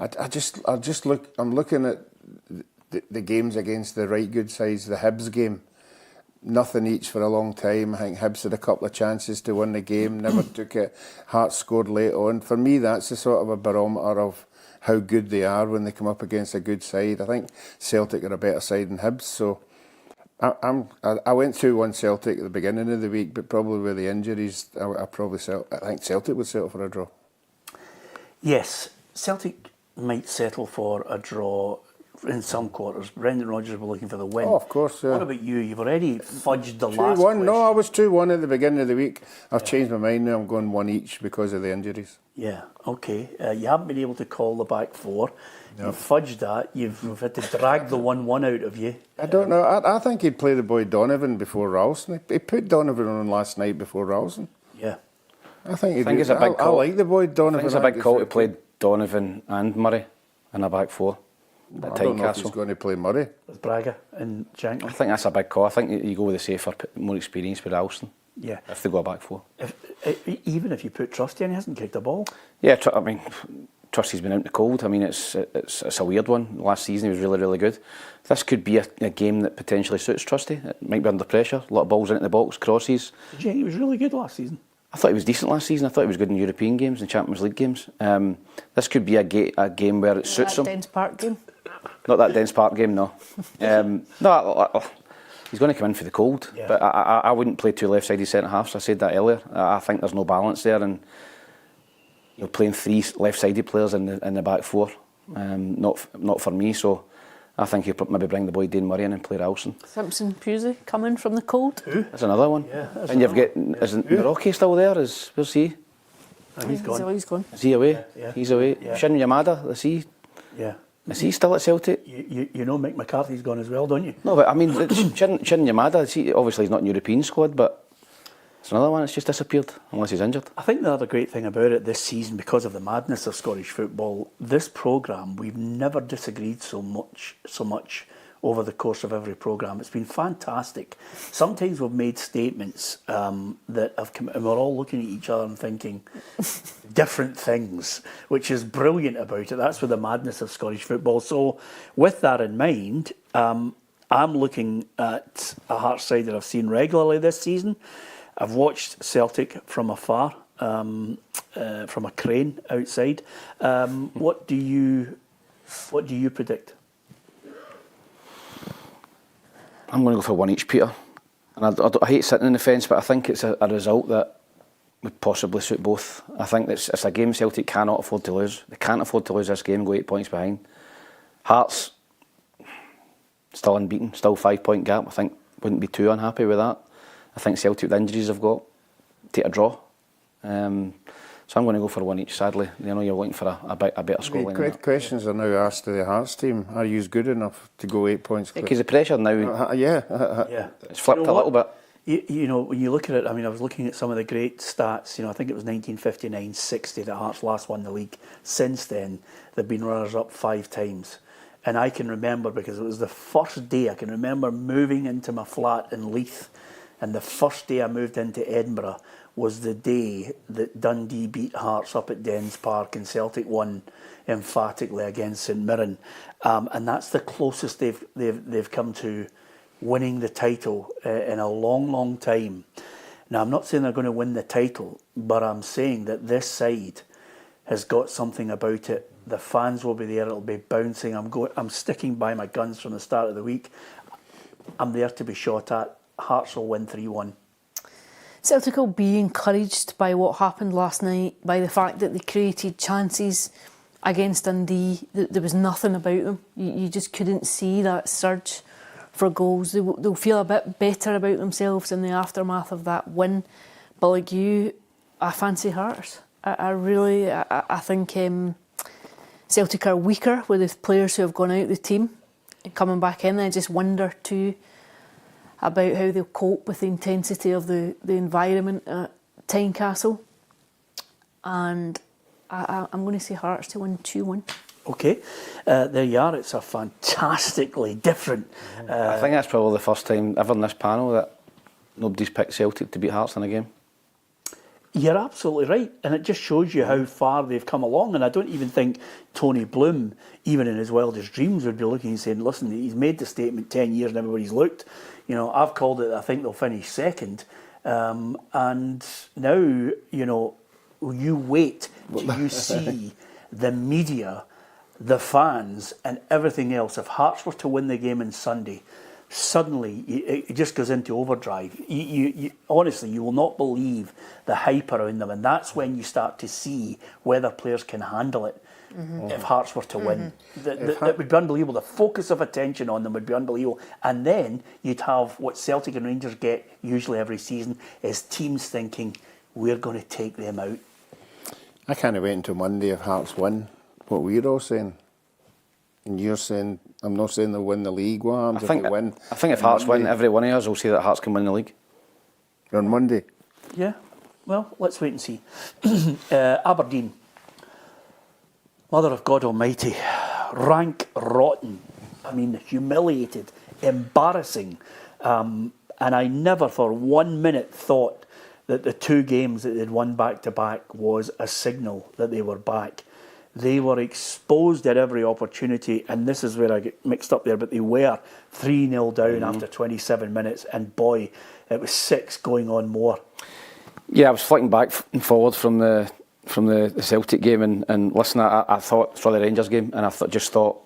I'm looking at the games against the right good sides. The Hibs game, nothing each for a long time. I think Hibs had a couple of chances to win the game, never took it. Hearts scored late on. For me, that's a sort of a barometer of how good they are when they come up against a good side. I think Celtic are a better side than Hibs, so I went 2-1 Celtic at the beginning of the week, but probably with the injuries, I think Celtic would settle for a draw.
Yes, Celtic might settle for a draw in some quarters. Brendan Rodgers will be looking for the win.
Oh, of course, yeah.
What about you? You've already fudged the last
2-1.
question.
No, I was 2-1 at the beginning of the week. I've changed my mind now. I'm going 1 each because of the injuries.
Yeah, okay. You haven't been able to call the back 4.
No.
You've fudged that. You've had to drag the 1-1 out of you.
I don't know. I think he'd play the boy Donovan before Ralston. He put Donovan on last night before Ralston.
Yeah.
I think he'd
it's a big call.
I like the boy Donovan.
I think it's a big call to play Donovan and Murray in a back 4.
I don't know if he's going to play Murray.
With Braga and Jenkins.
I think that's a big call. I think you go with the safer, more experienced with Ralston.
Yeah.
If they go back 4.
Even if you put Trusty in, he hasn't kicked a ball.
Yeah, I mean, Trusty's been out in the cold. I mean, it's a weird one. Last season he was really, really good. This could be a game that potentially suits Trusty. It might be under pressure. A lot of balls into the box, crosses.
Did you think he was really good last season?
I thought he was decent last season. I thought he was good in European games and Champions League games. This could be a game where it suits him.
That Dens Park game?
Not that Dens Park game, no. No, he's going to come in for the cold.
Yeah.
But I wouldn't play two left-sided centre-halves. I said that earlier. I think there's no balance there. And you're playing three left-sided players in the back four. Not for me, so I think he'll maybe bring the boy Dane Murray in and play Ralston.
Simpson Pusey coming from the cold.
That's another one.
Yeah,
and you've got, isn't Rocky still there? Where's he?
He's gone.
He's gone.
Is he away?
Yeah.
He's away.
Yeah.
Shin Yamada, is he still at Celtic?
You know Mick McCarthy's gone as well, don't you?
No, but I mean, Shin Yamada, obviously he's not in the European squad, but it's another one that's just disappeared, unless he's injured.
I think the other great thing about it this season, because of the madness of Scottish football, this programme, we've never disagreed so much over the course of every programme. It's been fantastic. Sometimes we've made statements that have come, and we're all looking at each other and thinking different things, which is brilliant about it. That's with the madness of Scottish football. So with that in mind, I'm looking at a Hearts side that I've seen regularly this season. I've watched Celtic from afar, from a crane outside. What do you predict?
I'm going to go for one each, Peter. And I hate sitting in the fence, but I think it's a result that would possibly suit both. I think it's a game Celtic cannot afford to lose. They can't afford to lose this game and go 8 points behind. Hearts, still unbeaten, still 5 point gap. I think wouldn't be too unhappy with that. I think Celtic, the injuries they've got, take a draw. So I'm going to go for one each, sadly. You know, you're looking for a better scoreline.
Great questions are now asked to the Hearts team. Are you good enough to go 8 points?
Because the pressure now,
Yeah.
it's flipped a little bit.
You know, when you look at it, I mean, I was looking at some of the great stats. You know, I think it was 1959-60 that Hearts last won the league. Since then, they've been runners-up 5 times. And I can remember, because it was the first day, I can remember moving into my flat in Leith. And the first day I moved into Edinburgh was the day that Dundee beat Hearts up at Dens Park and Celtic won emphatically against St Mirren. And that's the closest they've come to winning the title in a long, long time. Now, I'm not saying they're going to win the title, but I'm saying that this side has got something about it. The fans will be there, it'll be bouncing. I'm sticking by my guns from the start of the week. I'm there to be shot at. Hearts will win 3-1.
Celtic will be encouraged by what happened last night, by the fact that they created chances against Dundee. There was nothing about them. You just couldn't see that surge for goals. They'll feel a bit better about themselves in the aftermath of that win. But like you, I fancy Hearts. I think Celtic are weaker with the players who have gone out of the team and coming back in. I just wonder too about how they'll cope with the intensity of the environment at Tynecastle. And I'm going to say Hearts to win 2-1.
Okay, there you are. It's a fantastically different...
I think that's probably the first time ever in this panel that nobody's picked Celtic to beat Hearts in a game.
You're absolutely right, and it just shows you how far they've come along. And I don't even think Tony Bloom, even in his wildest dreams, would be looking and saying, listen, he's made the statement 10 years and everybody's looked. You know, I've called it, I think they'll finish second. And now, you know, you wait till you see the media, the fans and everything else. If Hearts were to win the game on Sunday, suddenly it just goes into overdrive. You honestly, you will not believe the hype around them, and that's when you start to see whether players can handle it. Mm-hmm. If Hearts were to win, it would be unbelievable. The focus of attention on them would be unbelievable, and then you'd have what Celtic and Rangers get usually every season is teams thinking we're going to take them out.
I can't wait until Monday if Hearts win. What we're all saying. And you're saying, I'm not saying they'll win the league. What happens if they win?
I think if Hearts win, every one of us will say that Hearts can win the league.
On Monday?
Yeah, well, let's wait and see. Aberdeen. Mother of God Almighty. Rank rotten. I mean, humiliated, embarrassing. And I never for 1 minute thought that the 2 games that they'd won back-to-back was a signal that they were back. They were exposed at every opportunity, and this is where I get mixed up there, but they were 3-0 down after 27 minutes, and boy, it was 6 going on more.
Yeah, I was flicking back and forward from the Celtic game and listening. I thought for the Rangers game, and I just thought,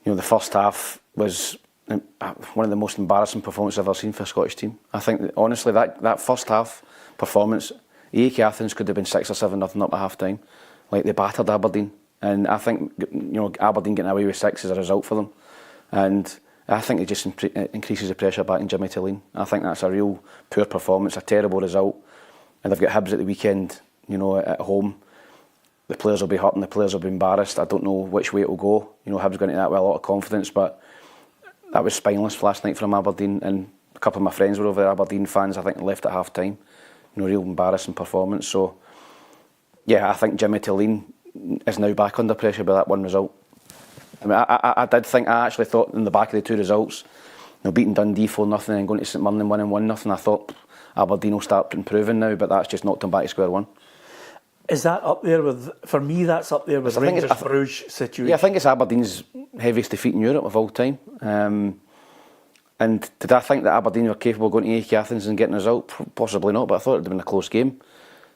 the first half was one of the most embarrassing performances I've ever seen for a Scottish team. I think honestly that first half performance, AEK Athens could have been 6 or 7 nothing up at half time. Like, they battered Aberdeen, and I think Aberdeen getting away with 6 is a result for them, and I think it just increases the pressure back in Jimmy Thelin. I think that's a real poor performance, a terrible result, and they've got Hibs at the weekend, at home. The players will be hurt and the players will be embarrassed. I don't know which way it will go. Hibs going into that with a lot of confidence, but that was spineless last night from Aberdeen, and a couple of my friends were over there, Aberdeen fans. I think they left at half time. Real embarrassing performance. So yeah, I think Jimmy Thelin is now back under pressure by that one result. I mean, I actually thought in the back of the 2 results, beating Dundee 4-0 and going to St Mirren and winning 1-0, I thought Aberdeen will start improving now, but that's just knocked them back to square one.
Is that up there with, for me, that's up there with Rangers Bruges situation?
Yeah, I think it's Aberdeen's heaviest defeat in Europe of all time. And did I think that Aberdeen were capable of going to AEK Athens and getting a result? Possibly not, but I thought it would have been a close game.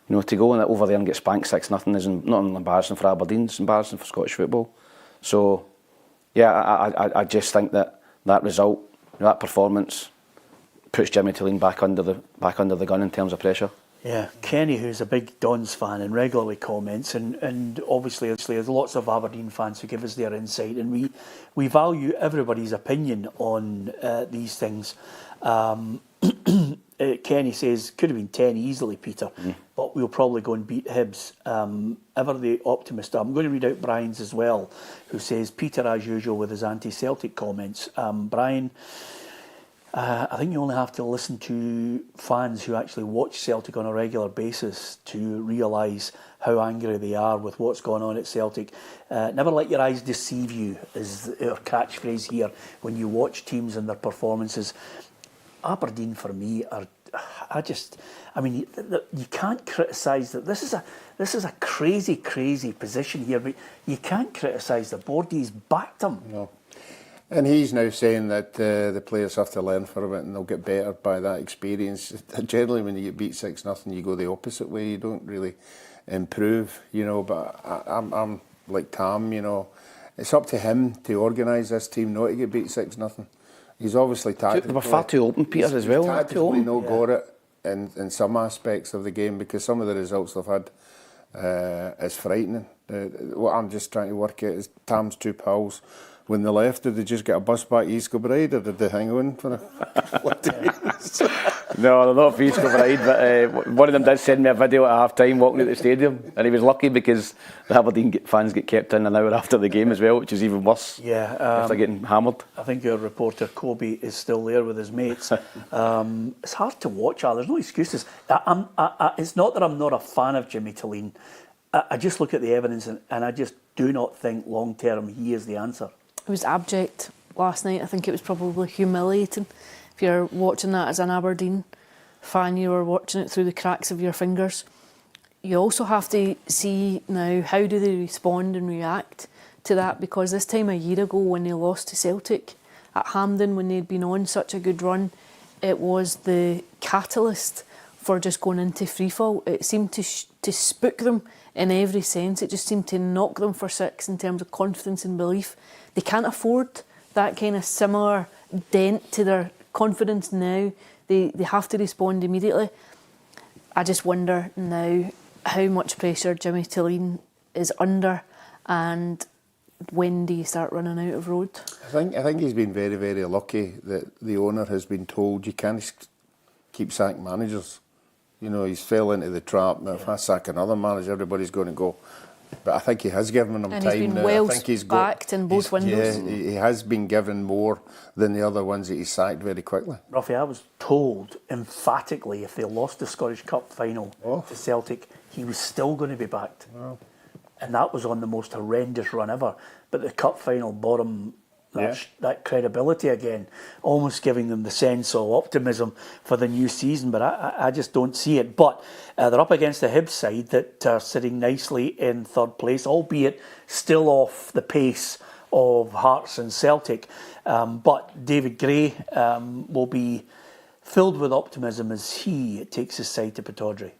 To go over there and get spanked 6-0 is not only embarrassing for Aberdeen, it's embarrassing for Scottish football. So, yeah, I just think that result, that performance, puts Jimmy Thelin back under the gun in terms of pressure.
Yeah, Kenny, who's a big Dons fan and regularly comments, and obviously there's lots of Aberdeen fans who give us their insight, and we value everybody's opinion on these things. Kenny says, could have been 10 easily, Peter, but we'll probably go and beat Hibs. Ever the optimist. I'm going to read out Brian's as well, who says, Peter, as usual, with his anti-Celtic comments. Brian, I think you only have to listen to fans who actually watch Celtic on a regular basis to realise how angry they are with what's going on at Celtic. Never let your eyes deceive you is our catchphrase here when you watch teams and their performances. Aberdeen, for me, you can't criticise that. This is a crazy position here, but you can't criticise the board. He's backed them.
No. And he's now saying that the players have to learn from it and they'll get better by that experience. Generally, when you get beat 6-0, you go the opposite way. You don't really improve, But I'm like Tam, It's up to him to organise this team not to get beat 6-0. He's obviously tactically...
They were far too open, Peter, as well.
Tactically not got it in some aspects of the game, because some of the results they've had is frightening. What I'm just trying to work out is Tam's 2 pals. When they left, did they just get a bus back to East Kilbride, or did they hang on for a couple of days?
No, they're not for East Kilbride, but one of them did send me a video at half-time walking out the stadium, and he was lucky because the Aberdeen fans get kept in an hour after the game as well, which is even worse.
Yeah,
after getting hammered.
I think our reporter Kobe is still there with his mates. It's hard to watch. There's no excuses. It's not that I'm not a fan of Jimmy Thelin. I just look at the evidence and I just do not think long-term he is the answer.
It was abject last night. I think it was probably humiliating. If you're watching that as an Aberdeen fan, you were watching it through the cracks of your fingers. You also have to see now, how do they respond and react to that? Because this time a year ago, when they lost to Celtic at Hampden, when they'd been on such a good run, it was the catalyst for just going into freefall. It seemed to spook them in every sense. It just seemed to knock them for 6 in terms of confidence and belief. They can't afford that kind of similar dent to their confidence now. They have to respond immediately. I just wonder now how much pressure Jimmy Thelin is under, and when do you start running out of road?
I think he's been very, very lucky that the owner has been told you can't keep sacking managers. He's fell into the trap. Now, if I sack another manager, everybody's going to go. But I think he has given them
and
time
he's been
now.
well
I think he's
backed in both windows.
Yeah, he has been given more than the other ones that he sacked very quickly.
Ruffy, I was told emphatically if they lost the Scottish Cup final to Celtic, he was still going to be backed. And that was on the most horrendous run ever. But the Cup final bottom that credibility again, almost giving them the sense of optimism for the new season. But I just don't see it. But they're up against the Hibs side that are sitting nicely in third place, albeit still off the pace of Hearts and Celtic. But David Gray will be filled with optimism as he takes his side to Pittodrie.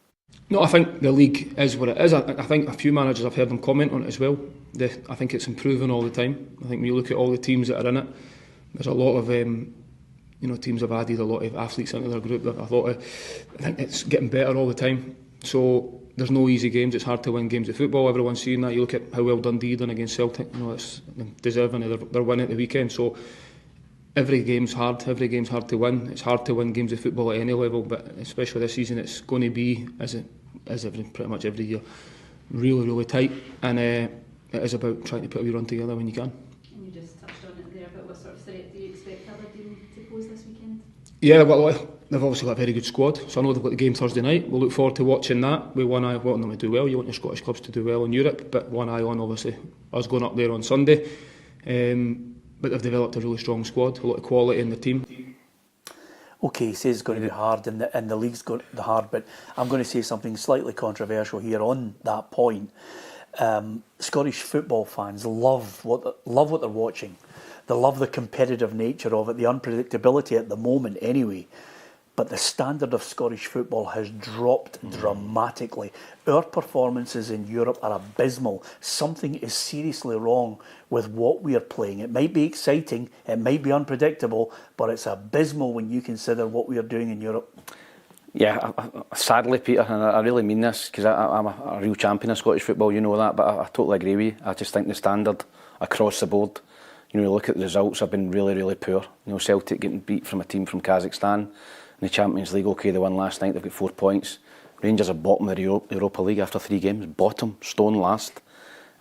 No, I think the league is what it is. I think a few managers, I've heard them comment on it as well. I think it's improving all the time. I think when you look at all the teams that are in it, there's a lot of teams have added a lot of athletes into their group. I think it's getting better all the time. So there's no easy games. It's hard to win games of football. Everyone's seeing that. You look at how well Dundee done against Celtic. It's deserving of their win at the weekend. So every game's hard. Every game's hard to win. It's hard to win games of football at any level, but especially this season, it's going to be pretty much every year, really, really tight. And it is about trying to put a wee run together when you can.
And you just touched on it there, but what sort of threat do you expect Aberdeen to pose this weekend?
Yeah, they've obviously got a very good squad, so I know they've got the game Thursday night. We'll look forward to watching that with one eye wanting them to do well. You want your Scottish clubs to do well in Europe, but one eye on obviously us going up there on Sunday. But they've developed a really strong squad, a lot of quality in the team.
Okay, he says it's going to be hard and the league's going to be hard, but I'm going to say something slightly controversial here on that point. Scottish football fans love what they're watching. They love the competitive nature of it, the unpredictability at the moment anyway. But the standard of Scottish football has dropped dramatically. Our performances in Europe are abysmal. Something is seriously wrong with what we are playing. It might be exciting, it might be unpredictable, but it's abysmal when you consider what we are doing in Europe.
Yeah, sadly, Peter, and I really mean this because I'm a real champion of Scottish football, you know that, but I totally agree with you. I just think the standard across the board, you look at the results, have been really, really poor. Celtic getting beat from a team from Kazakhstan in the Champions League. Okay, they won last night, they've got 4 points. Rangers are bottom of the Europa League after 3 games, bottom, stone last.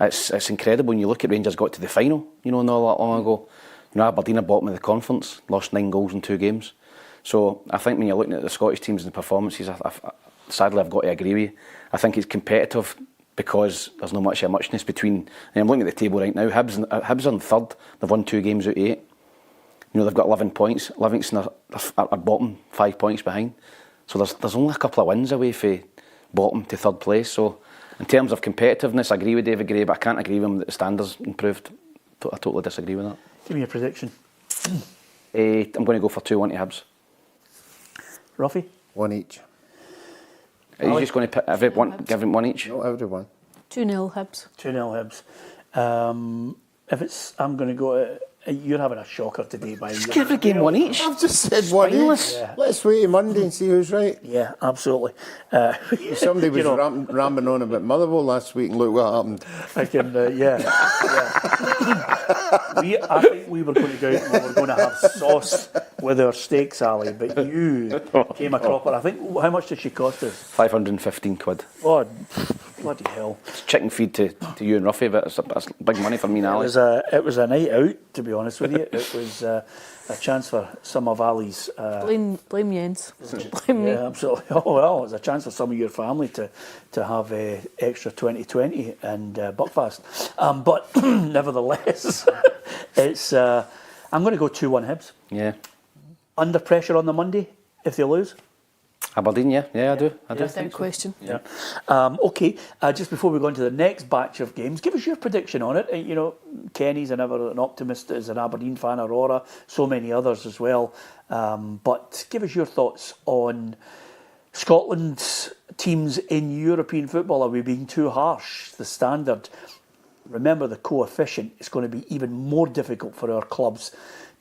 It's incredible when you look at Rangers got to the final, not that long ago. Aberdeen are bottom of the conference, lost 9 goals in 2 games. So I think when you're looking at the Scottish teams and the performances, sadly I've got to agree with you. I think it's competitive because there's not much of a muchness between. And I'm looking at the table right now. Hibs are in third. They've won 2 games out of 8. They've got 11 points. Livingston are bottom, 5 points behind. So there's only a couple of wins away from bottom to third place. So in terms of competitiveness, I agree with David Gray, but I can't agree with him that the standards improved. I totally disagree with that.
Give me a prediction.
I'm going to go for 2-1 to Hibs.
Ruffy?
1 each.
Are you just going to pick everyone, give him 1 each?
No, everyone.
2-0 Hibs.
2-0 Hibs. If it's, I'm going to go. You're having a shocker today, by
just give every game 1 each.
I've just said 1 each. Yeah. Let's wait till Monday and see who's right.
Yeah, absolutely.
Somebody was rambling on about Motherwell last week, and look what happened.
I think we were going to go out and we were going to have sauce with our steaks, Ali, but you came a cropper. I think, how much did she cost us?
515 quid.
Oh, bloody hell.
It's chicken feed to you and Ruffy, but it's big money for me and Ali.
It was a night out, to be honest with you. It was a chance for some of Ali's...
Blame Jens. Blame me.
Yeah, absolutely. Oh, well, it's a chance for some of your family to have extra 2020 and Buckfast. But nevertheless, it's... I'm going to go 2-1 Hibs.
Yeah.
Under pressure on the Monday, if they lose?
Aberdeen, yeah, I do.
Without question.
Yeah. Okay, just before we go into the next batch of games, give us your prediction on it. Kenny's an optimist, is an Aberdeen fan, Aurora, so many others as well. But give us your thoughts on Scotland's teams in European football. Are we being too harsh? The standard, remember the coefficient, is going to be even more difficult for our clubs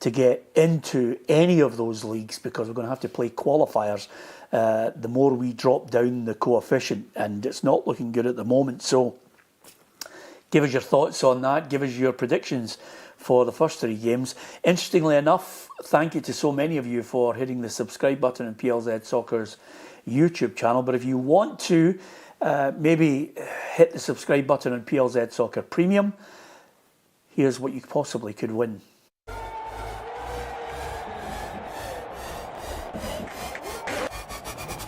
to get into any of those leagues because we're going to have to play qualifiers. The more we drop down the coefficient, and it's not looking good at the moment. So give us your thoughts on that. Give us your predictions for the first 3 games. Interestingly enough, thank you to so many of you for hitting the subscribe button on PLZ Soccer's YouTube channel. But if you want to maybe hit the subscribe button on PLZ Soccer Premium, here's what you possibly could win.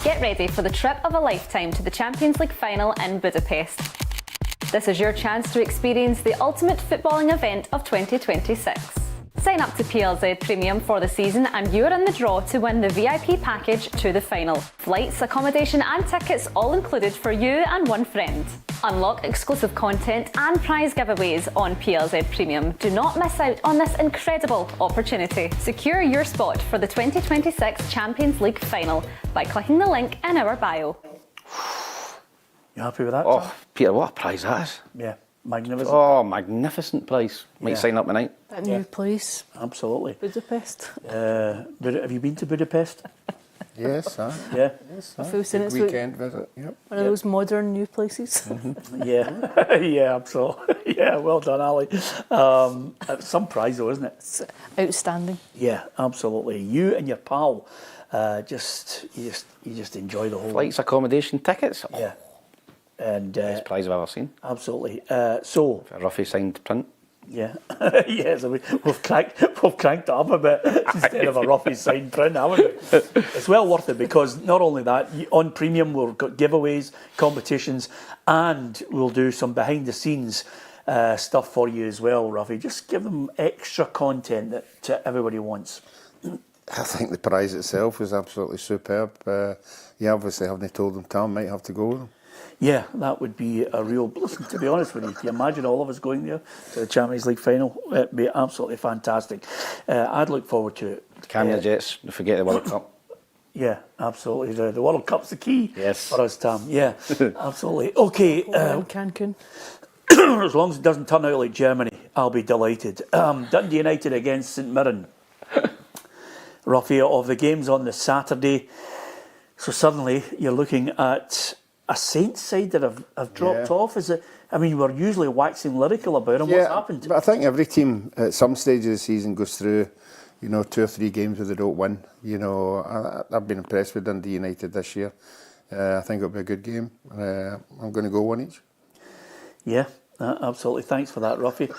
Get ready for the trip of a lifetime to the Champions League final in Budapest. This is your chance to experience the ultimate footballing event of 2026.
Sign up to PLZ Premium for the season and you're in the draw to win the VIP package to the final. Flights, accommodation and tickets all included for you and one friend. Unlock exclusive content and prize giveaways on PLZ Premium. Do not miss out on this incredible opportunity. Secure your spot for the 2026 Champions League final by clicking the link in our bio.
You happy with that?
Oh,
Tom?
Peter, what a prize that is.
Yeah, magnificent.
Oh, magnificent prize. Might sign up tonight.
That new place,
Absolutely.
Budapest.
Have you been to Budapest?
Yes,
Yeah.
I feel saying it's like
weekend visit. Yep.
one of those modern new places.
Yeah, yeah, absolutely. Yeah, well done, Ali. Some prize though, isn't it?
It's outstanding.
Yeah, absolutely. You and your pal, you just enjoy the whole.
Flights, accommodation, tickets. Oh,
Yeah, and
best prize I've ever seen.
absolutely. So
A roughly signed print.
yeah, yeah. So we've cranked it up a bit instead of a roughy signed print, haven't we? It's well worth it because not only that, on Premium we've got giveaways, competitions, and we'll do some behind the scenes stuff for you as well, Ruffy. Just give them extra content that everybody wants.
I think the prize itself is absolutely superb. You obviously haven't told them Tom might have to go with them.
Yeah, that would be a real. Listen, to be honest with you, can you imagine all of us going there to the Champions League final? It'd be absolutely fantastic. I'd look forward to it.
Cameo Jets, forget the World Cup.
Yeah, absolutely. The World Cup's the key for us, Tam. Yeah, absolutely. Okay,
In Cancun.
as long as it doesn't turn out like Germany, I'll be delighted. Dundee United against St Mirren. Roughly of the games on the Saturday. So suddenly you're looking at a Saints side that have dropped off. Is it? I mean, we're usually waxing lyrical about them. What's happened?
But I think every team at some stage of the season goes through, 2 or 3 games where they don't win. I've been impressed with Dundee United this year. I think it'll be a good game. I'm going to go one each.
Yeah, absolutely. Thanks for that, Ruffy.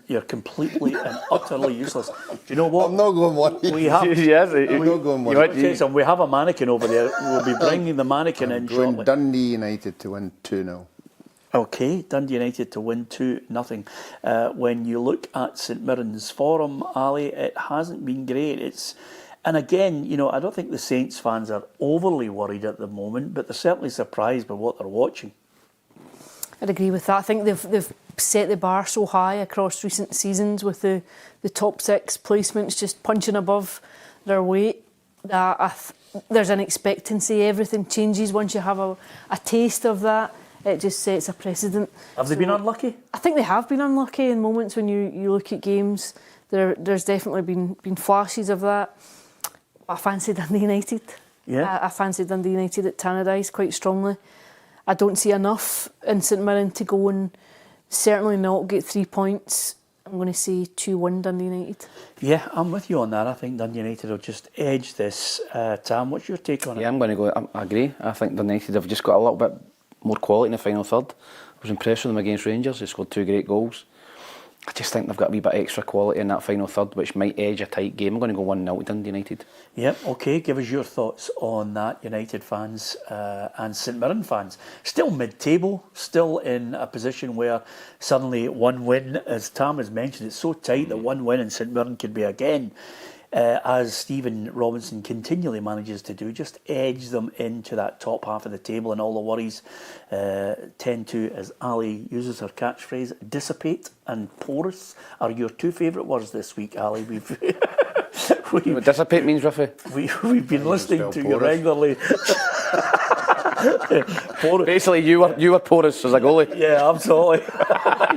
You're completely and utterly useless. Do you know what?
I'm not going one each.
We have.
I'm not going one.
We have a mannequin over there. We'll be bringing the mannequin in
going
shortly.
Dundee United to win 2-0.
Okay, Dundee United to win 2-0. When you look at St Mirren's form, Ali, it hasn't been great. And again, I don't think the Saints fans are overly worried at the moment, but they're certainly surprised by what they're watching.
I'd agree with that. I think they've set the bar so high across recent seasons with the top 6 placements just punching above their weight that there's an expectancy. Everything changes once you have a taste of that. It just sets a precedent.
Have they been unlucky?
I think they have been unlucky in moments when you look at games. There's definitely been flashes of that. I fancy Dundee United.
Yeah.
I fancy Dundee United at Tannadice quite strongly. I don't see enough in St Mirren to go and certainly not get 3 points. I'm going to say 2-1 Dundee United.
Yeah, I'm with you on that. I think Dundee United will just edge this. Tam, what's your take on it?
Yeah, I'm going to go. I agree. I think Dundee United have just got a little bit more quality in the final third. I was impressed with them against Rangers. They scored 2 great goals. I just think they've got a wee bit extra quality in that final third, which might edge a tight game. I'm going to go 1-0 to Dundee United.
Yep, okay. Give us your thoughts on that, United fans and St Mirren fans. Still mid-table, still in a position where suddenly one win, as Tam has mentioned, it's so tight that one win in St Mirren could be again, as Stephen Robinson continually manages to do, just edge them into that top half of the table, and all the worries tend to, as Ali uses her catchphrase, dissipate, and porous are your 2 favourite words this week, Ali.
What dissipate means, Ruffy?
We've been listening to you regularly.
Basically, you were porous as a goalie.
Yeah, absolutely.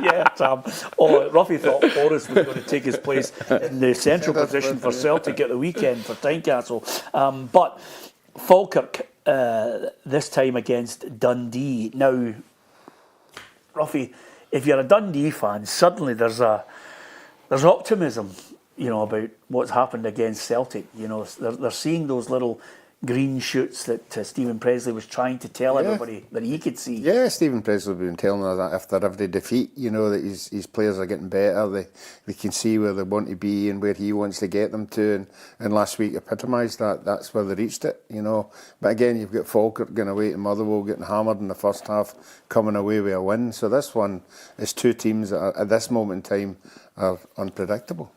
Yeah, Sam. Ruffy thought Porus was going to take his place in the central position for Celtic at the weekend for Tynecastle. But Falkirk this time against Dundee. Now, Ruffy, if you're a Dundee fan, suddenly there's optimism, about what's happened against Celtic. They're seeing those little green shoots that Stephen Presley was trying to tell everybody that he could see.
Yeah, Stephen Presley's been telling us that after every defeat, that his players are getting better. They can see where they want to be and where he wants to get them to. And last week epitomised that. That's where they reached it, But again, you've got Falkirk going away to Motherwell, getting hammered in the first half, coming away with a win. So this one is 2 teams that are, at this moment in time, are unpredictable.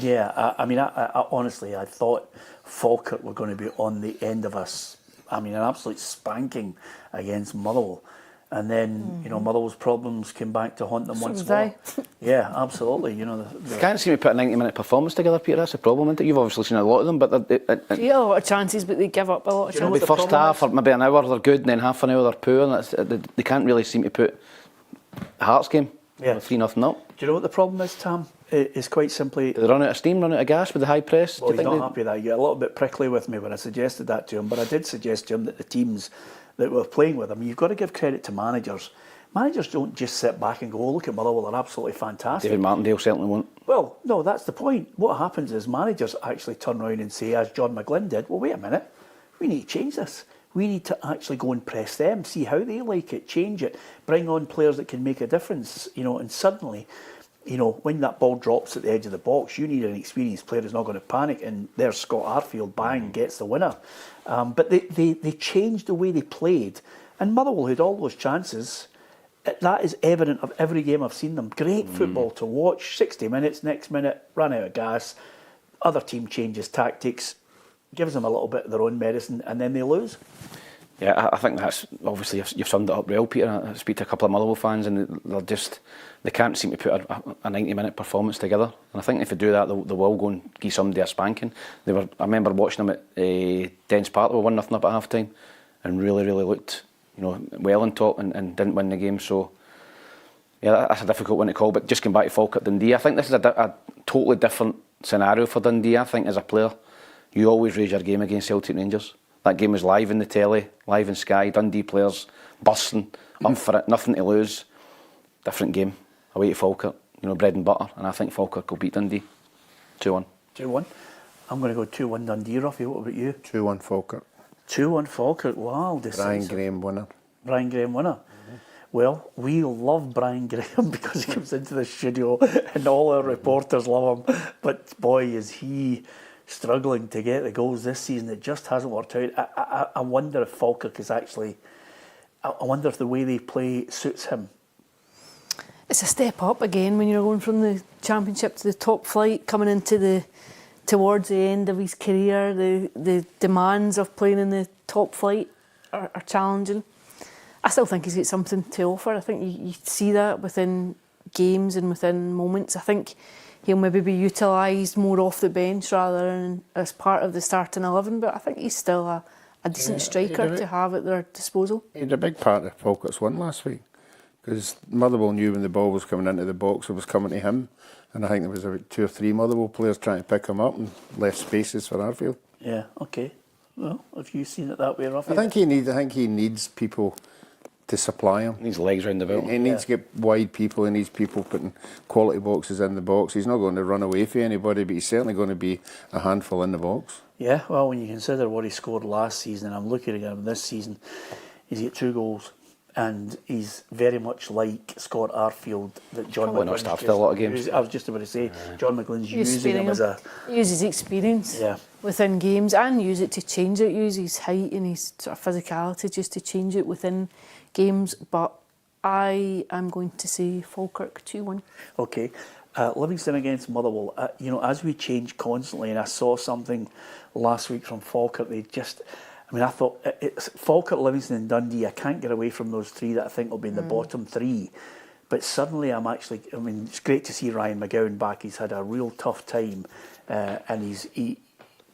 Yeah, I mean, I honestly, I thought Falkirk were going to be on the end of us. I mean, an absolute spanking against Motherwell. And then, you know, Motherwell's problems came back to haunt them once more. Yeah, absolutely. You know,
They can't seem to put a 90-minute performance together, Peter. That's the problem, isn't it? You've obviously seen a lot of them, but
They get a lot of chances, but they give up a lot of chances.
the first half, or maybe an hour, they're good, and then half an hour, they're poor. And they can't really seem to put a Hearts game.
Yeah.
3-0 up.
Do you know what the problem is, Tam? It's quite simply...
They run out of steam, run out of gas with the high press.
Well, he's not happy with that. You got a little bit prickly with me when I suggested that to him, but I did suggest to him that the teams that were playing with him, you've got to give credit to managers. Managers don't just sit back and go, oh, look at Motherwell, they're absolutely fantastic.
David Martindale certainly won't.
Well, no, that's the point. What happens is managers actually turn around and say, as John McGlynn did, well, wait a minute, we need to change this. We need to actually go and press them, see how they like it, change it, bring on players that can make a difference, you know, and suddenly, you know, when that ball drops at the edge of the box, you need an experienced player who's not going to panic, and there's Scott Arfield, bang, gets the winner. But they changed the way they played, and Motherwell had all those chances. That is evident of every game I've seen them. Great football to watch, 60 minutes, next minute, run out of gas, other team changes tactics, gives them a little bit of their own medicine, and then they lose.
Yeah, I think that's obviously you've summed it up well, Peter. I speak to a couple of Motherwell fans, and they can't seem to put a 90-minute performance together. And I think if they do that, they will go and give somebody a spanking. I remember watching them at Dens Park. They were 1-0 up at half time, and really looked, you know, well on top, and didn't win the game. So yeah, that's a difficult one to call. But just going back to Falkirk Dundee, I think this is a totally different scenario for Dundee. I think as a player, you always raise your game against Celtic Rangers. That game was live in the telly, live in Sky. Dundee players bursting, up for it, nothing to lose. Different game, away to Falkirk, you know, bread and butter. And I think Falkirk will beat Dundee 2-1.
2-1. I'm going to go 2-1 Dundee, Ruffy. What about you?
2-1 Falkirk.
2-1 Falkirk. Wow, decisive.
Brian Graham winner.
Brian Graham winner. Well, we love Brian Graham because he comes into the studio and all our reporters love him. But boy, is he struggling to get the goals this season. It just hasn't worked out. I wonder if Falkirk is actually... I wonder if the way they play suits him.
It's a step up again when you're going from the Championship to the top flight, coming into towards the end of his career. The demands of playing in the top flight are challenging. I still think he's got something to offer. I think you see that within games and within moments. I think he'll maybe be utilised more off the bench rather than as part of the starting 11, but I think he's still a decent striker to have at their disposal.
He had a big part of Falkirk's win last week, because Motherwell knew when the ball was coming into the box, it was coming to him, and I think there was about 2 or 3 Motherwell players trying to pick him up and left spaces for Arfield.
Yeah, okay. Well, have you seen it that way, Ruffy?
I think he needs people to supply him.
He needs legs round the belt.
He needs to get wide people. He needs people putting quality boxes in the box. He's not going to run away from anybody, but he's certainly going to be a handful in the box.
Yeah, well, when you consider what he scored last season, and I'm looking at him this season, he's got 2 goals, and he's very much like Scott Arfield that John
Probably not started a lot of games.
I was just about to say, John McGlynn's using him as a...
Use his experience within games and use it to change it, use his height and his sort of physicality just to change it within games. But I am going to say Falkirk 2-1.
Okay. Livingston against Motherwell. You know, as we change constantly, and I saw something last week from Falkirk, they just... I mean, I thought it's Falkirk, Livingston and Dundee. I can't get away from those 3 that I think will be in the bottom 3. But suddenly it's great to see Ryan McGowan back. He's had a real tough time, and he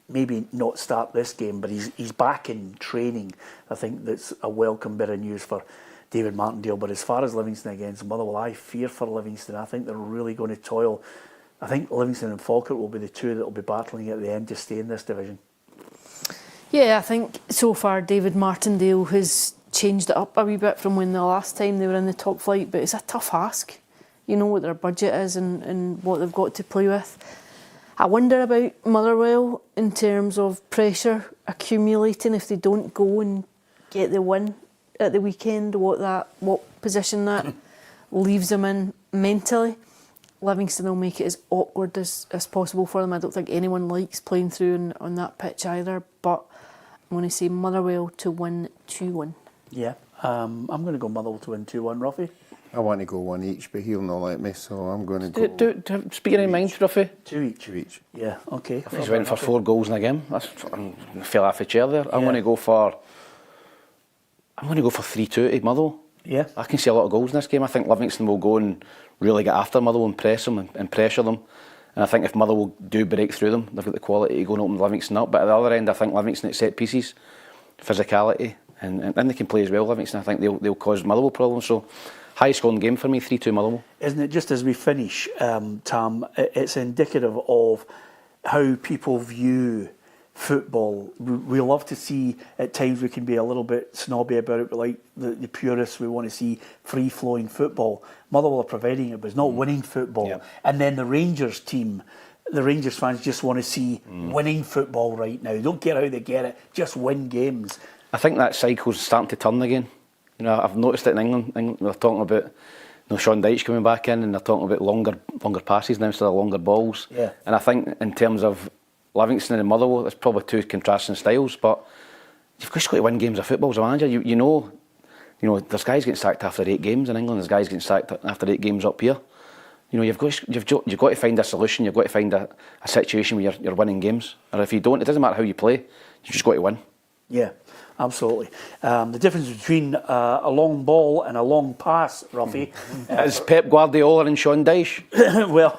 maybe not start this game, but he's back in training. I think that's a welcome bit of news for David Martindale. But as far as Livingston against Motherwell, I fear for Livingston. I think they're really going to toil. I think Livingston and Falkirk will be the 2 that will be battling at the end to stay in this division.
Yeah, I think so far David Martindale has changed it up a wee bit from when the last time they were in the top flight, but it's a tough ask. You know what their budget is and what they've got to play with. I wonder about Motherwell in terms of pressure accumulating if they don't go and get the win at the weekend, what position that leaves them in mentally. Livingston will make it as awkward as possible for them. I don't think anyone likes playing through on that pitch either, but I'm going to say Motherwell to win 2-1.
Yeah, I'm going to go Motherwell to win 2-1, Ruffy.
I want to go one each, but he'll not let me, so I'm going to go.
Speak your mind, Ruffy.
Two each.
Two each.
Yeah, okay.
He's went for 4 goals in a game. I fell off the chair there. I'm going to go for 3-2 to Motherwell.
Yeah.
I can see a lot of goals in this game. I think Livingston will go and really get after Motherwell and press them and pressure them. And I think if Motherwell do break through them, they've got the quality to go and open Livingston up. But at the other end, I think Livingston at set pieces, physicality, and they can play as well, Livingston. I think they'll cause Motherwell problems. So, high scoring game for me, 3-2 Motherwell.
Isn't it, just as we finish, Tam, it's indicative of how people view football. We love to see, at times we can be a little bit snobby about it, but like the purists, we want to see free-flowing football. Motherwell are providing it, but it's not winning football.
Yep.
And then the Rangers team, the Rangers fans just want to see winning football right now. Don't care how they get it, just win games.
I think that cycle's starting to turn again. You know, I've noticed it in England. They're talking about Sean Dyche coming back in, and they're talking about longer passes now instead of longer balls.
Yeah.
And I think in terms of Livingston and Motherwell, it's probably two contrasting styles, but you've just got to win games of football as a manager. You know, there's guys getting sacked after 8 games in England. There's guys getting sacked after 8 games up here. You know, you've got to find a solution. You've got to find a situation where you're winning games. Or if you don't, it doesn't matter how you play. You've just got to win.
Yeah, absolutely. The difference between a long ball and a long pass, Ruffy,
Is Pep Guardiola and Sean Dyche.
well,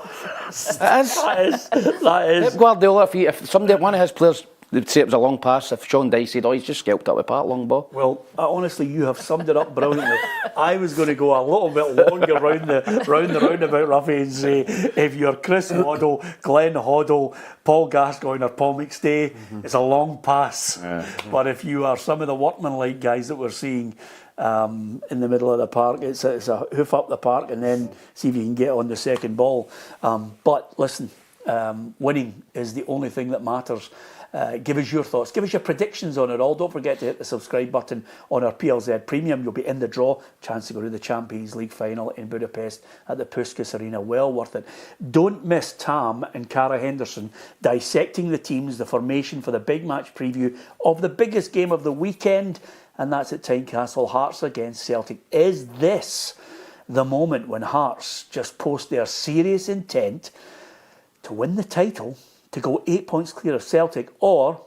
It is.
that is.
Pep Guardiola, if one of his players, they'd say it was a long pass. If Sean Dyche said, he's just scalped up the park, long ball.
Well, honestly, you have summed it up brilliantly. I was going to go a little bit longer round the roundabout, Ruffy, and say if you're Chris Hoddle, Glenn Hoddle, Paul Gascoigne or Paul McStay, it's a long pass. Yeah. But if you are some of the workman-like guys that we're seeing in the middle of the park, it's a hoof up the park and then see if you can get on the second ball. But listen, winning is the only thing that matters. Give us your thoughts, give us your predictions on it all. Don't forget to hit the subscribe button on our PLZ Premium. You'll be in the draw, chance to go to the Champions League final in Budapest at the Puskas Arena. Well worth it. Don't miss Tam and Cara Henderson dissecting the teams, the formation for the big match preview of the biggest game of the weekend, and that's at Tynecastle, Hearts against Celtic. Is this the moment when Hearts just post their serious intent to win the title, to go 8 points clear of Celtic, or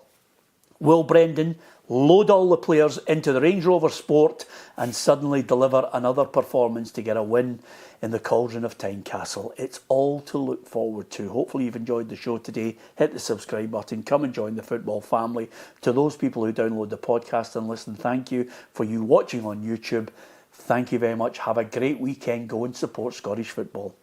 will Brendan load all the players into the Range Rover Sport and suddenly deliver another performance to get a win in the cauldron of Tynecastle? It's all to look forward to. Hopefully you've enjoyed the show today. Hit the subscribe button. Come and join the football family. To those people who download the podcast and listen, thank you. For you watching on YouTube, thank you very much. Have a great weekend. Go and support Scottish football.